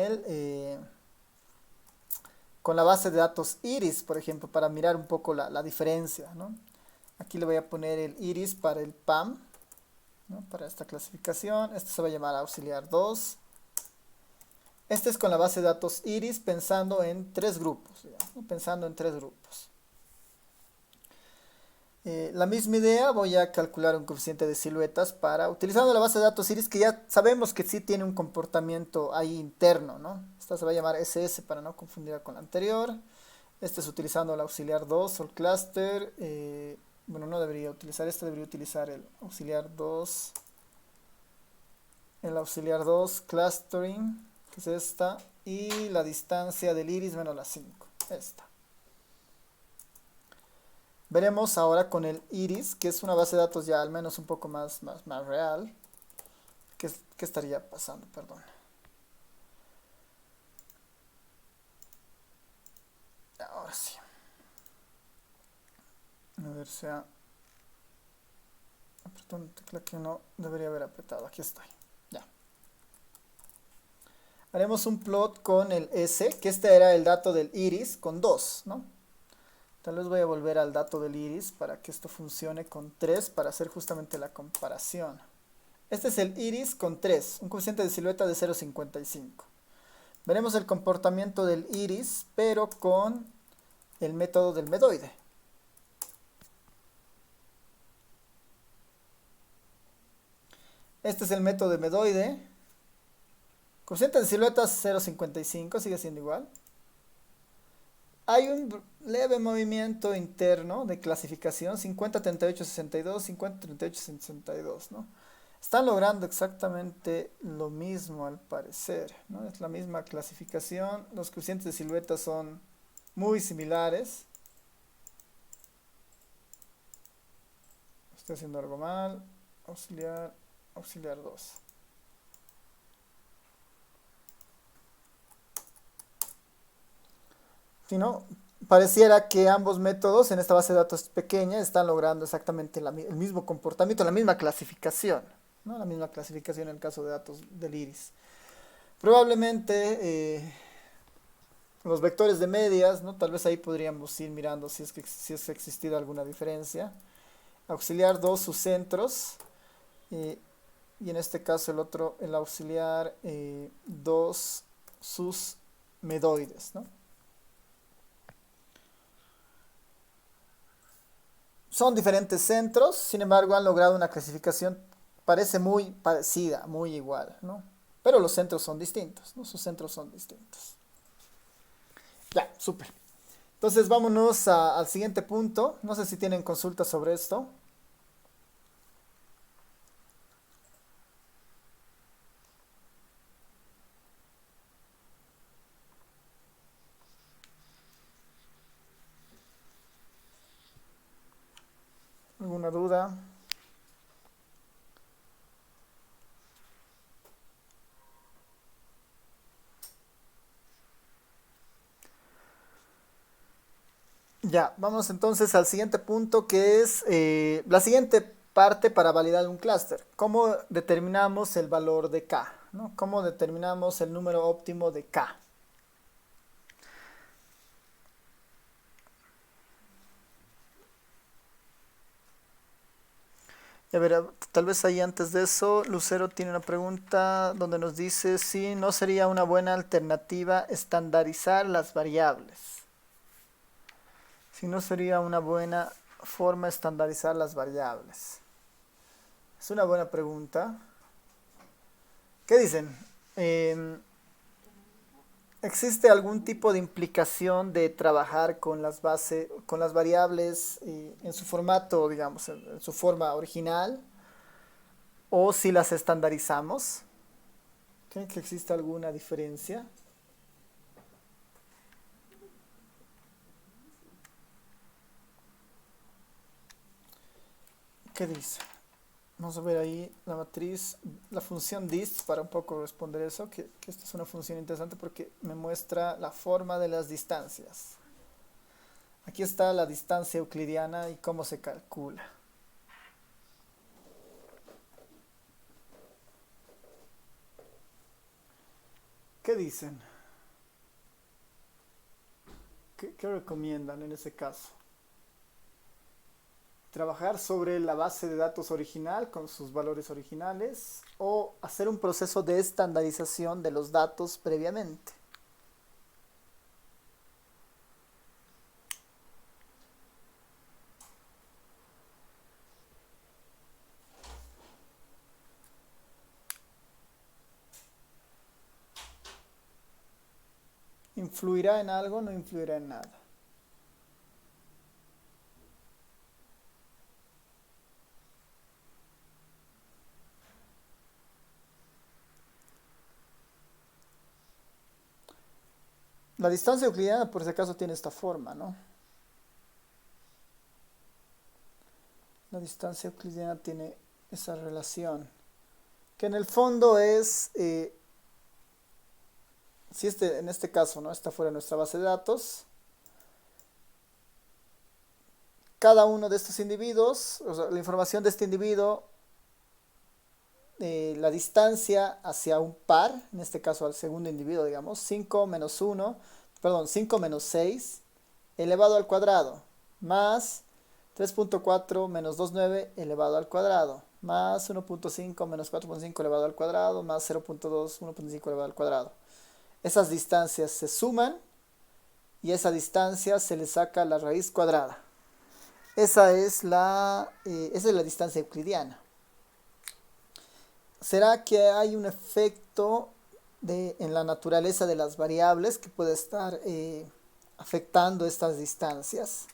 la base de datos iris, por ejemplo, para mirar un poco la diferencia, ¿no? Aquí le voy a poner el iris para el PAM, ¿no? Para esta clasificación. Este se va a llamar auxiliar 2. Este es con la base de datos iris pensando en tres grupos, digamos, ¿no? Pensando en tres grupos. La misma idea, voy a calcular un coeficiente de siluetas utilizando la base de datos iris, que ya sabemos que sí tiene un comportamiento ahí interno, ¿no? Esta se va a llamar SS para no confundirla con la anterior. Este es utilizando el auxiliar 2 o el cluster. Bueno, no debería utilizar este, debería utilizar el auxiliar 2. El auxiliar 2 clustering, que es esta. Y la distancia del iris menos la 5, esta. Veremos ahora con el iris, que es una base de datos ya al menos un poco más real. ¿Qué estaría pasando? Perdón. Ahora sí. A ver, apretó una tecla que no debería haber apretado. Aquí estoy. Ya. Haremos un plot con el S, que este era el dato del iris con 2, ¿no? Tal vez voy a volver al dato del iris para que esto funcione con 3 para hacer justamente la comparación. Este es el iris con 3, un coeficiente de silueta de 0,55. Veremos el comportamiento del iris, pero con el método del medoide. Este es el método de medoide. Coeficiente de silueta 0,55, sigue siendo igual. Hay un leve movimiento interno de clasificación, 50, 38, 62, 50, 38, 62, ¿no? Están logrando exactamente lo mismo al parecer, ¿no? Es la misma clasificación, los coeficientes de silueta son muy similares. Estoy haciendo algo mal, auxiliar, auxiliar 2. Si no, pareciera que ambos métodos en esta base de datos pequeña están logrando exactamente el mismo comportamiento, la misma clasificación, ¿no? La misma clasificación en el caso de datos del iris. Probablemente los vectores de medias, ¿no? Tal vez ahí podríamos ir mirando si es existido alguna diferencia. Auxiliar 2 sus centros y en este caso el otro, el auxiliar 2 sus medoides, ¿no? Son diferentes centros, sin embargo han logrado una clasificación, parece muy parecida, muy igual, ¿no? Pero los centros son distintos, ¿no? Sus centros son distintos. Ya, súper. Entonces vámonos al siguiente punto. No sé si tienen consultas sobre esto. ¿Alguna duda? Ya, vamos entonces al siguiente punto que es la siguiente parte para validar un clúster. ¿Cómo determinamos el valor de K? ¿No? ¿Cómo determinamos el número óptimo de K? A ver, tal vez ahí antes de eso, Lucero tiene una pregunta donde nos dice si no sería una buena alternativa estandarizar las variables. Si no sería una buena forma estandarizar las variables. Es una buena pregunta. ¿Qué dicen? ¿Existe algún tipo de implicación de trabajar con las con las variables en su formato, digamos, en su forma original? ¿O si las estandarizamos? ¿Creen que existe alguna diferencia? ¿Qué dice? Vamos a ver ahí la matriz, la función dist para un poco responder eso, que esta es una función interesante porque me muestra la forma de las distancias. Aquí está la distancia euclidiana y cómo se calcula. ¿Qué dicen? ¿Qué recomiendan en ese caso? ¿Trabajar sobre la base de datos original con sus valores originales o hacer un proceso de estandarización de los datos previamente? ¿Influirá en algo o no influirá en nada? La distancia euclidiana, por si acaso, tiene esta forma, ¿no? La distancia euclidiana tiene esa relación, que en el fondo es, si en este caso, ¿no? Esta fuera nuestra base de datos, cada uno de estos individuos, o sea, la información de este individuo, la distancia hacia un par, en este caso al segundo individuo, digamos, 5 menos 1, perdón, 5 menos 6 elevado al cuadrado, más 3.4 menos 2,9 elevado al cuadrado, más 1.5 menos 4.5 elevado al cuadrado, más 0.2, 1.5 elevado al cuadrado. Esas distancias se suman y a esa distancia se le saca la raíz cuadrada. Esa es la distancia euclidiana. ¿Será que hay un efecto en la naturaleza de las variables que puede estar afectando estas distancias?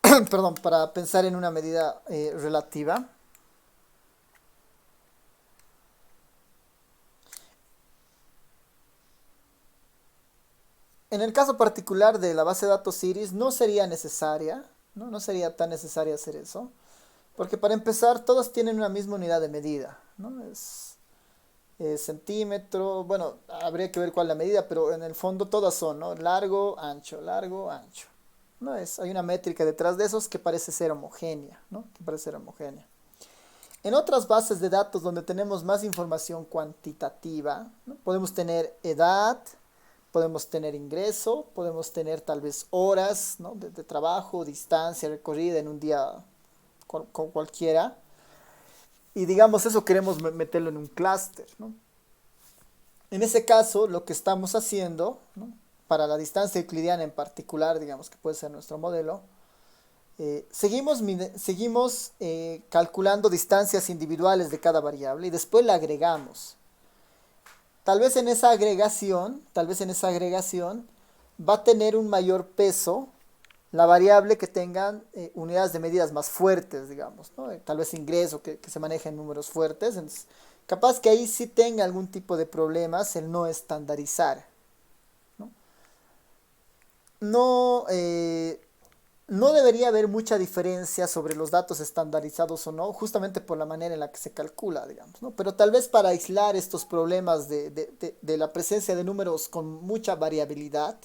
Perdón, para pensar en una medida relativa. En el caso particular de la base de datos Iris no sería necesaria, ¿no? No sería tan necesario hacer eso, porque para empezar todos tienen una misma unidad de medida, ¿no? Es centímetro, bueno, habría que ver cuál es la medida, pero en el fondo todas son, ¿no? Largo, ancho, largo, ancho. Hay una métrica detrás de esos que parece ser homogénea, ¿no? Que parece ser homogénea. En otras bases de datos donde tenemos más información cuantitativa, ¿no? Podemos tener edad, podemos tener ingreso, podemos tener tal vez horas, ¿no? de trabajo, distancia recorrida en un día con cualquiera. Y digamos eso queremos meterlo en un clúster, ¿no? En ese caso lo que estamos haciendo, ¿no? Para la distancia euclidiana en particular, digamos que puede ser nuestro modelo, seguimos calculando distancias individuales de cada variable y después la agregamos. Tal vez en esa agregación va a tener un mayor peso la variable que tengan unidades de medidas más fuertes, digamos, ¿no? Tal vez ingreso que se maneja en números fuertes. Entonces, capaz que ahí sí tenga algún tipo de problemas el no estandarizar, ¿no? No, no debería haber mucha diferencia sobre los datos estandarizados o no, justamente por la manera en la que se calcula, digamos, ¿no? Pero tal vez para aislar estos problemas de la presencia de números con mucha variabilidad,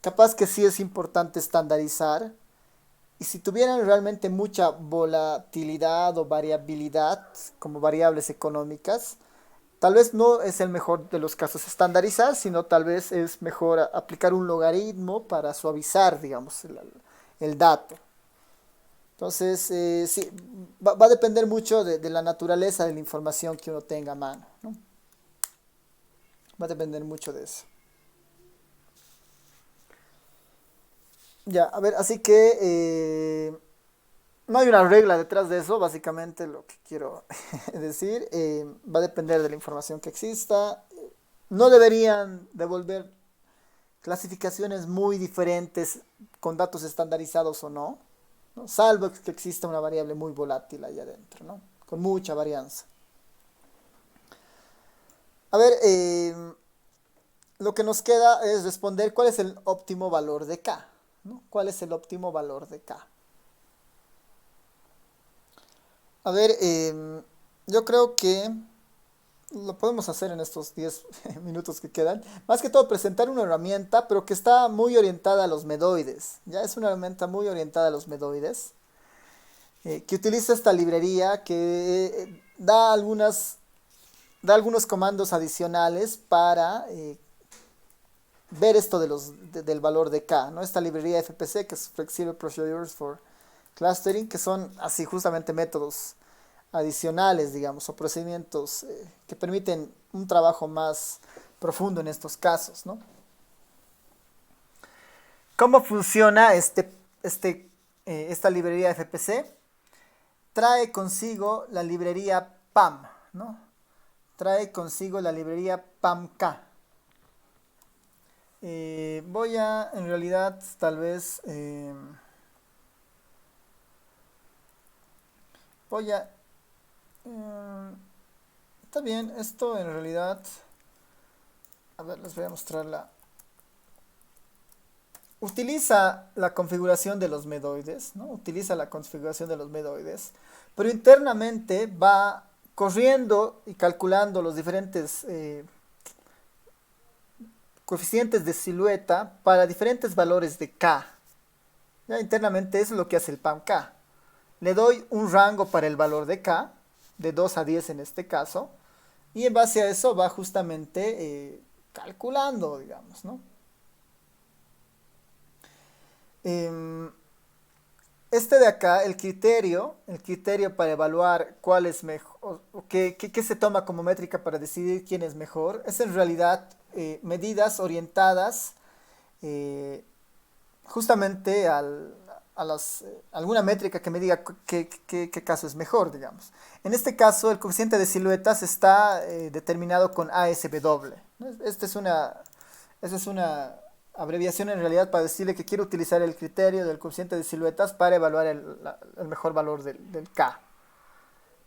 capaz que sí es importante estandarizar. Y si tuvieran realmente mucha volatilidad o variabilidad como variables económicas, tal vez no es el mejor de los casos estandarizar, sino tal vez es mejor aplicar un logaritmo para suavizar, digamos, el dato. Entonces, sí, va a depender mucho de la naturaleza de la información que uno tenga a mano, ¿no? Va a depender mucho de eso. Ya, a ver, así que no hay una regla detrás de eso, básicamente lo que quiero decir. Va a depender de la información que exista. No deberían devolver clasificaciones muy diferentes con datos estandarizados o no, ¿no? Salvo que exista una variable muy volátil ahí adentro, ¿no? Con mucha varianza. A ver, lo que nos queda es responder cuál es el óptimo valor de K, ¿no? ¿Cuál es el óptimo valor de K? A ver, yo creo que lo podemos hacer en estos 10 minutos que quedan. Más que todo presentar una herramienta, pero que está muy orientada a los medoides. Ya es una herramienta muy orientada a los medoides. Que utiliza esta librería que da algunos comandos adicionales para ver esto del valor de K, ¿no? Esta librería FPC, que es Flexible Procedures for Clustering, que son así justamente métodos adicionales, digamos, o procedimientos que permiten un trabajo más profundo en estos casos, ¿no? ¿Cómo funciona esta librería FPC? Trae consigo la librería PAM, ¿no? Trae consigo la librería PAMK. Voy a, en realidad, tal vez, voy a, está bien, esto en realidad, a ver, les voy a mostrar utiliza la configuración de los medoides, ¿no? Utiliza la configuración de los medoides, pero internamente va corriendo y calculando los diferentes coeficientes de silueta para diferentes valores de K. Ya internamente eso es lo que hace el PAMK. Le doy un rango para el valor de K, de 2 a 10 en este caso, y en base a eso va justamente calculando, digamos, ¿no? Este de acá, el criterio para evaluar cuál es mejor, o qué se toma como métrica para decidir quién es mejor, es en realidad medidas orientadas eh, justamente alguna métrica que me diga qué caso es mejor, digamos. En este caso, el coeficiente de siluetas está determinado con ASW, ¿no? Esta es una abreviación en realidad para decirle que quiero utilizar el criterio del coeficiente de siluetas para evaluar el mejor valor del K.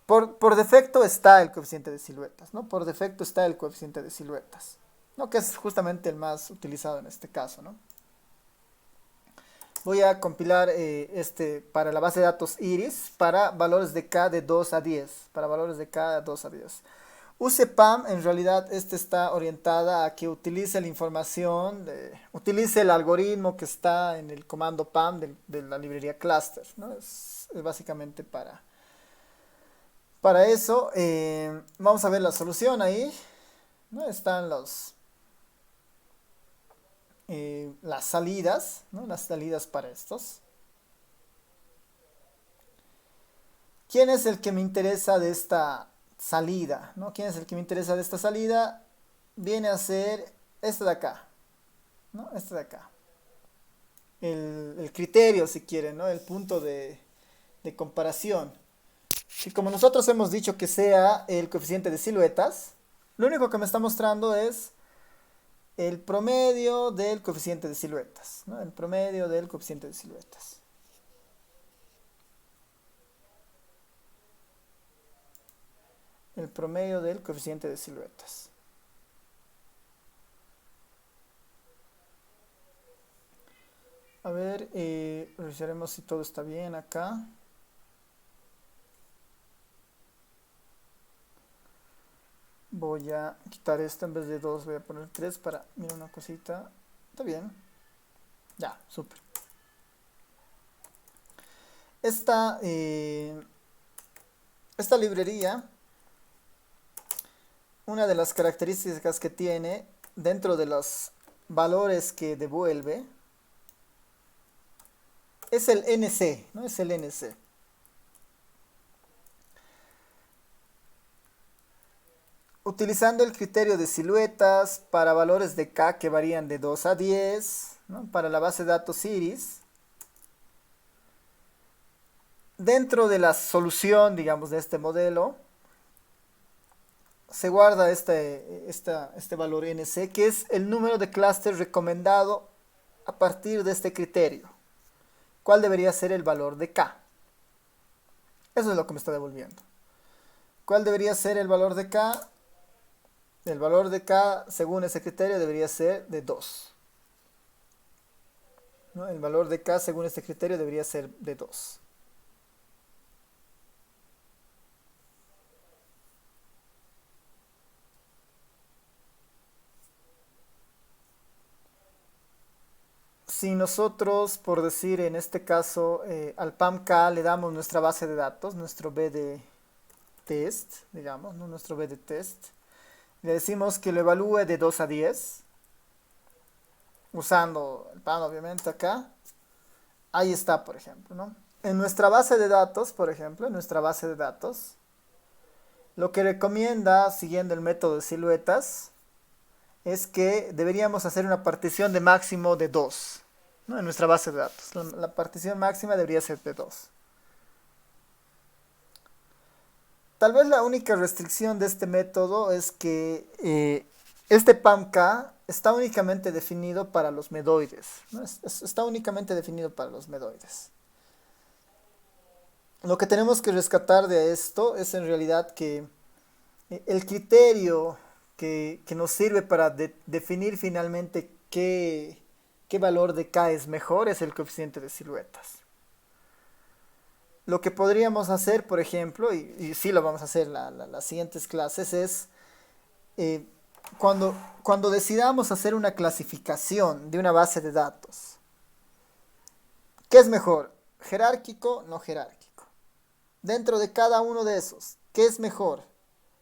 Por defecto está el coeficiente de siluetas, ¿no? Por defecto está el coeficiente de siluetas, ¿no? Que es justamente el más utilizado en este caso, ¿no? Voy a compilar para la base de datos Iris para valores de K de 2 a 10. Para valores de K de 2 a 10. Use PAM, en realidad está orientada a que utilice la información, utilice el algoritmo que está en el comando PAM de la librería cluster, ¿no? Es básicamente para eso. Vamos a ver la solución ahí, ¿no? Están las salidas, ¿no? Las salidas para estos. ¿Quién es el que me interesa de esta salida? ¿No? ¿Quién es el que me interesa de esta salida? Viene a ser este de acá, ¿no? Este de acá. El criterio, si quieren, ¿no? El punto de comparación. Y como nosotros hemos dicho que sea el coeficiente de siluetas, lo único que me está mostrando es el promedio del coeficiente de siluetas, ¿no? El promedio del coeficiente de siluetas. El promedio del coeficiente de siluetas. A ver, revisaremos si todo está bien acá. Voy a quitar esto, en vez de 2 voy a poner 3 para mirar una cosita. Está bien. Ya, súper. Esta librería, una de las características que tiene dentro de los valores que devuelve es el NC, ¿no? Es el NC. Utilizando el criterio de siluetas para valores de K que varían de 2 a 10, ¿no? Para la base de datos Iris. Dentro de la solución, digamos, de este modelo, se guarda este valor NC, que es el número de clúster recomendado a partir de este criterio. ¿Cuál debería ser el valor de K? Eso es lo que me está devolviendo. ¿Cuál debería ser el valor de K? El valor de K, según ese criterio, debería ser de 2. ¿No? El valor de K, según este criterio, debería ser de 2. Si nosotros, por decir en este caso, al PAM-K le damos nuestra base de datos, nuestro B de test, digamos, ¿no? Nuestro B de test, le decimos que lo evalúe de 2 a 10, usando el PAM obviamente acá. Ahí está, por ejemplo, ¿no? En nuestra base de datos, por ejemplo, en nuestra base de datos, lo que recomienda, siguiendo el método de siluetas, es que deberíamos hacer una partición de máximo de 2, ¿no? En nuestra base de datos. La partición máxima debería ser de 2. Tal vez la única restricción de este método es que este PAM-K está únicamente definido para los medoides, ¿no? Está únicamente definido para los medoides. Lo que tenemos que rescatar de esto es en realidad que el criterio que nos sirve para definir finalmente qué valor de K es mejor es el coeficiente de siluetas. Lo que podríamos hacer, por ejemplo, y sí lo vamos a hacer en las siguientes clases, es cuando decidamos hacer una clasificación de una base de datos, ¿qué es mejor? ¿Jerárquico? ¿No jerárquico? Dentro de cada uno de esos, ¿qué es mejor?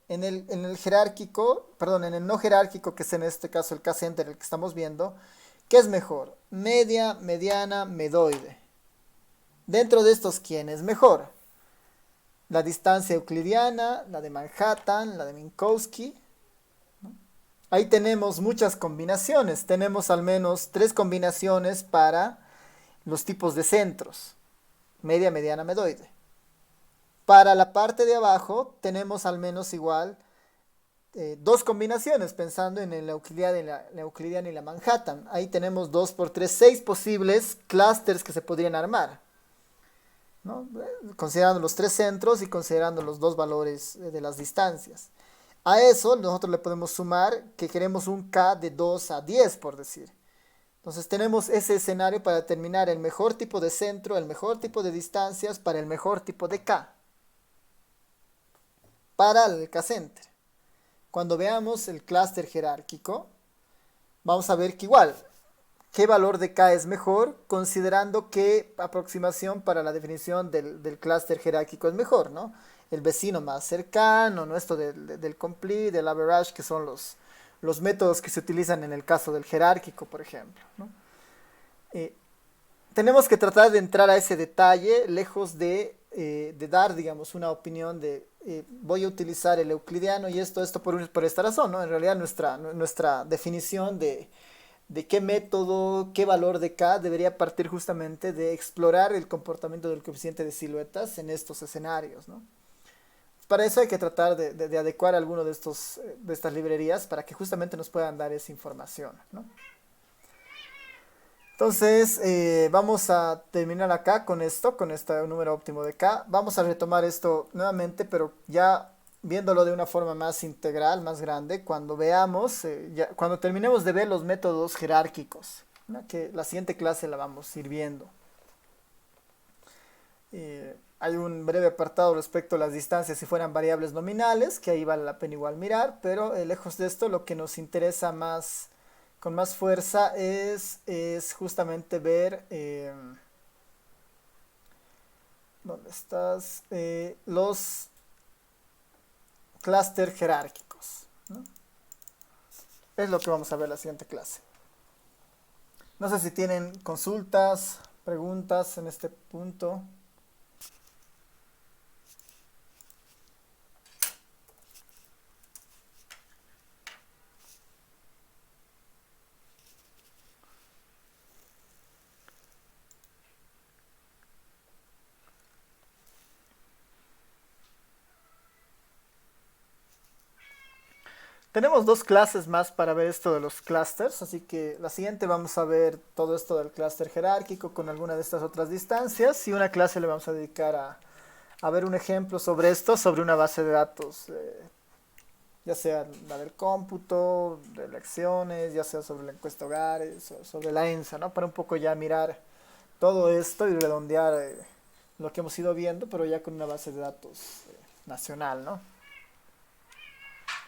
En el jerárquico, perdón, en el no jerárquico, que es en este caso el K-center, el que estamos viendo, ¿qué es mejor? Media, mediana, medoide. Dentro de estos, ¿quién es mejor? La distancia euclidiana, la de Manhattan, la de Minkowski. Ahí tenemos muchas combinaciones. Tenemos al menos 3 combinaciones para los tipos de centros. Media, mediana, medoide. Para la parte de abajo tenemos al menos igual 2 combinaciones, pensando en la Euclidiana y la Manhattan. Ahí tenemos 2 por 3, 6 posibles clústeres que se podrían armar, ¿no? Considerando los 3 centros y considerando los 2 valores de las distancias. A eso nosotros le podemos sumar que queremos un K de 2 a 10, por decir. Entonces tenemos ese escenario para determinar el mejor tipo de centro, el mejor tipo de distancias para el mejor tipo de K. Para el K-center. Cuando veamos el clúster jerárquico, vamos a ver que igual, qué valor de K es mejor, considerando qué aproximación para la definición del clúster jerárquico es mejor, ¿no? El vecino más cercano, ¿no? Esto del complete, del average, que son los métodos que se utilizan en el caso del jerárquico, por ejemplo, ¿no? Tenemos que tratar de entrar a ese detalle, lejos de dar, digamos, una opinión de voy a utilizar el euclidiano y esto por esta razón, ¿no? En realidad nuestra definición de qué método, qué valor de K debería partir justamente de explorar el comportamiento del coeficiente de siluetas en estos escenarios, ¿no? Para eso hay que tratar de adecuar alguno de estas librerías para que justamente nos puedan dar esa información, ¿no? Entonces, vamos a terminar acá con esto, con este número óptimo de K. Vamos a retomar esto nuevamente, pero ya viéndolo de una forma más integral, más grande, cuando veamos, cuando terminemos de ver los métodos jerárquicos, ¿no? Que la siguiente clase la vamos a ir viendo. Hay un breve apartado respecto a las distancias si fueran variables nominales, que ahí vale la pena igual mirar, pero lejos de esto, lo que nos interesa más, con más fuerza, es justamente ver, ¿dónde estás? Los clúster jerárquicos, ¿no? Es lo que vamos a ver en la siguiente clase. No sé si tienen consultas, preguntas en este punto. Tenemos 2 clases más para ver esto de los clusters, así que la siguiente vamos a ver todo esto del clúster jerárquico con alguna de estas otras distancias y una clase le vamos a dedicar a ver un ejemplo sobre esto, sobre una base de datos, ya sea la del cómputo, de elecciones, ya sea sobre la encuesta hogares, sobre la ENSA, ¿no? Para un poco ya mirar todo esto y redondear lo que hemos ido viendo, pero ya con una base de datos nacional, ¿no?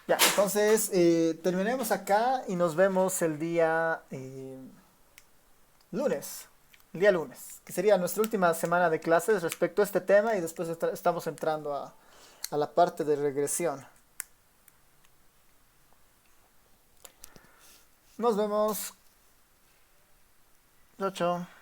Ya, entonces terminemos acá y nos vemos el día lunes. El día lunes, que sería nuestra última semana de clases respecto a este tema y después estamos entrando a la parte de regresión. Nos vemos. Chao, chao.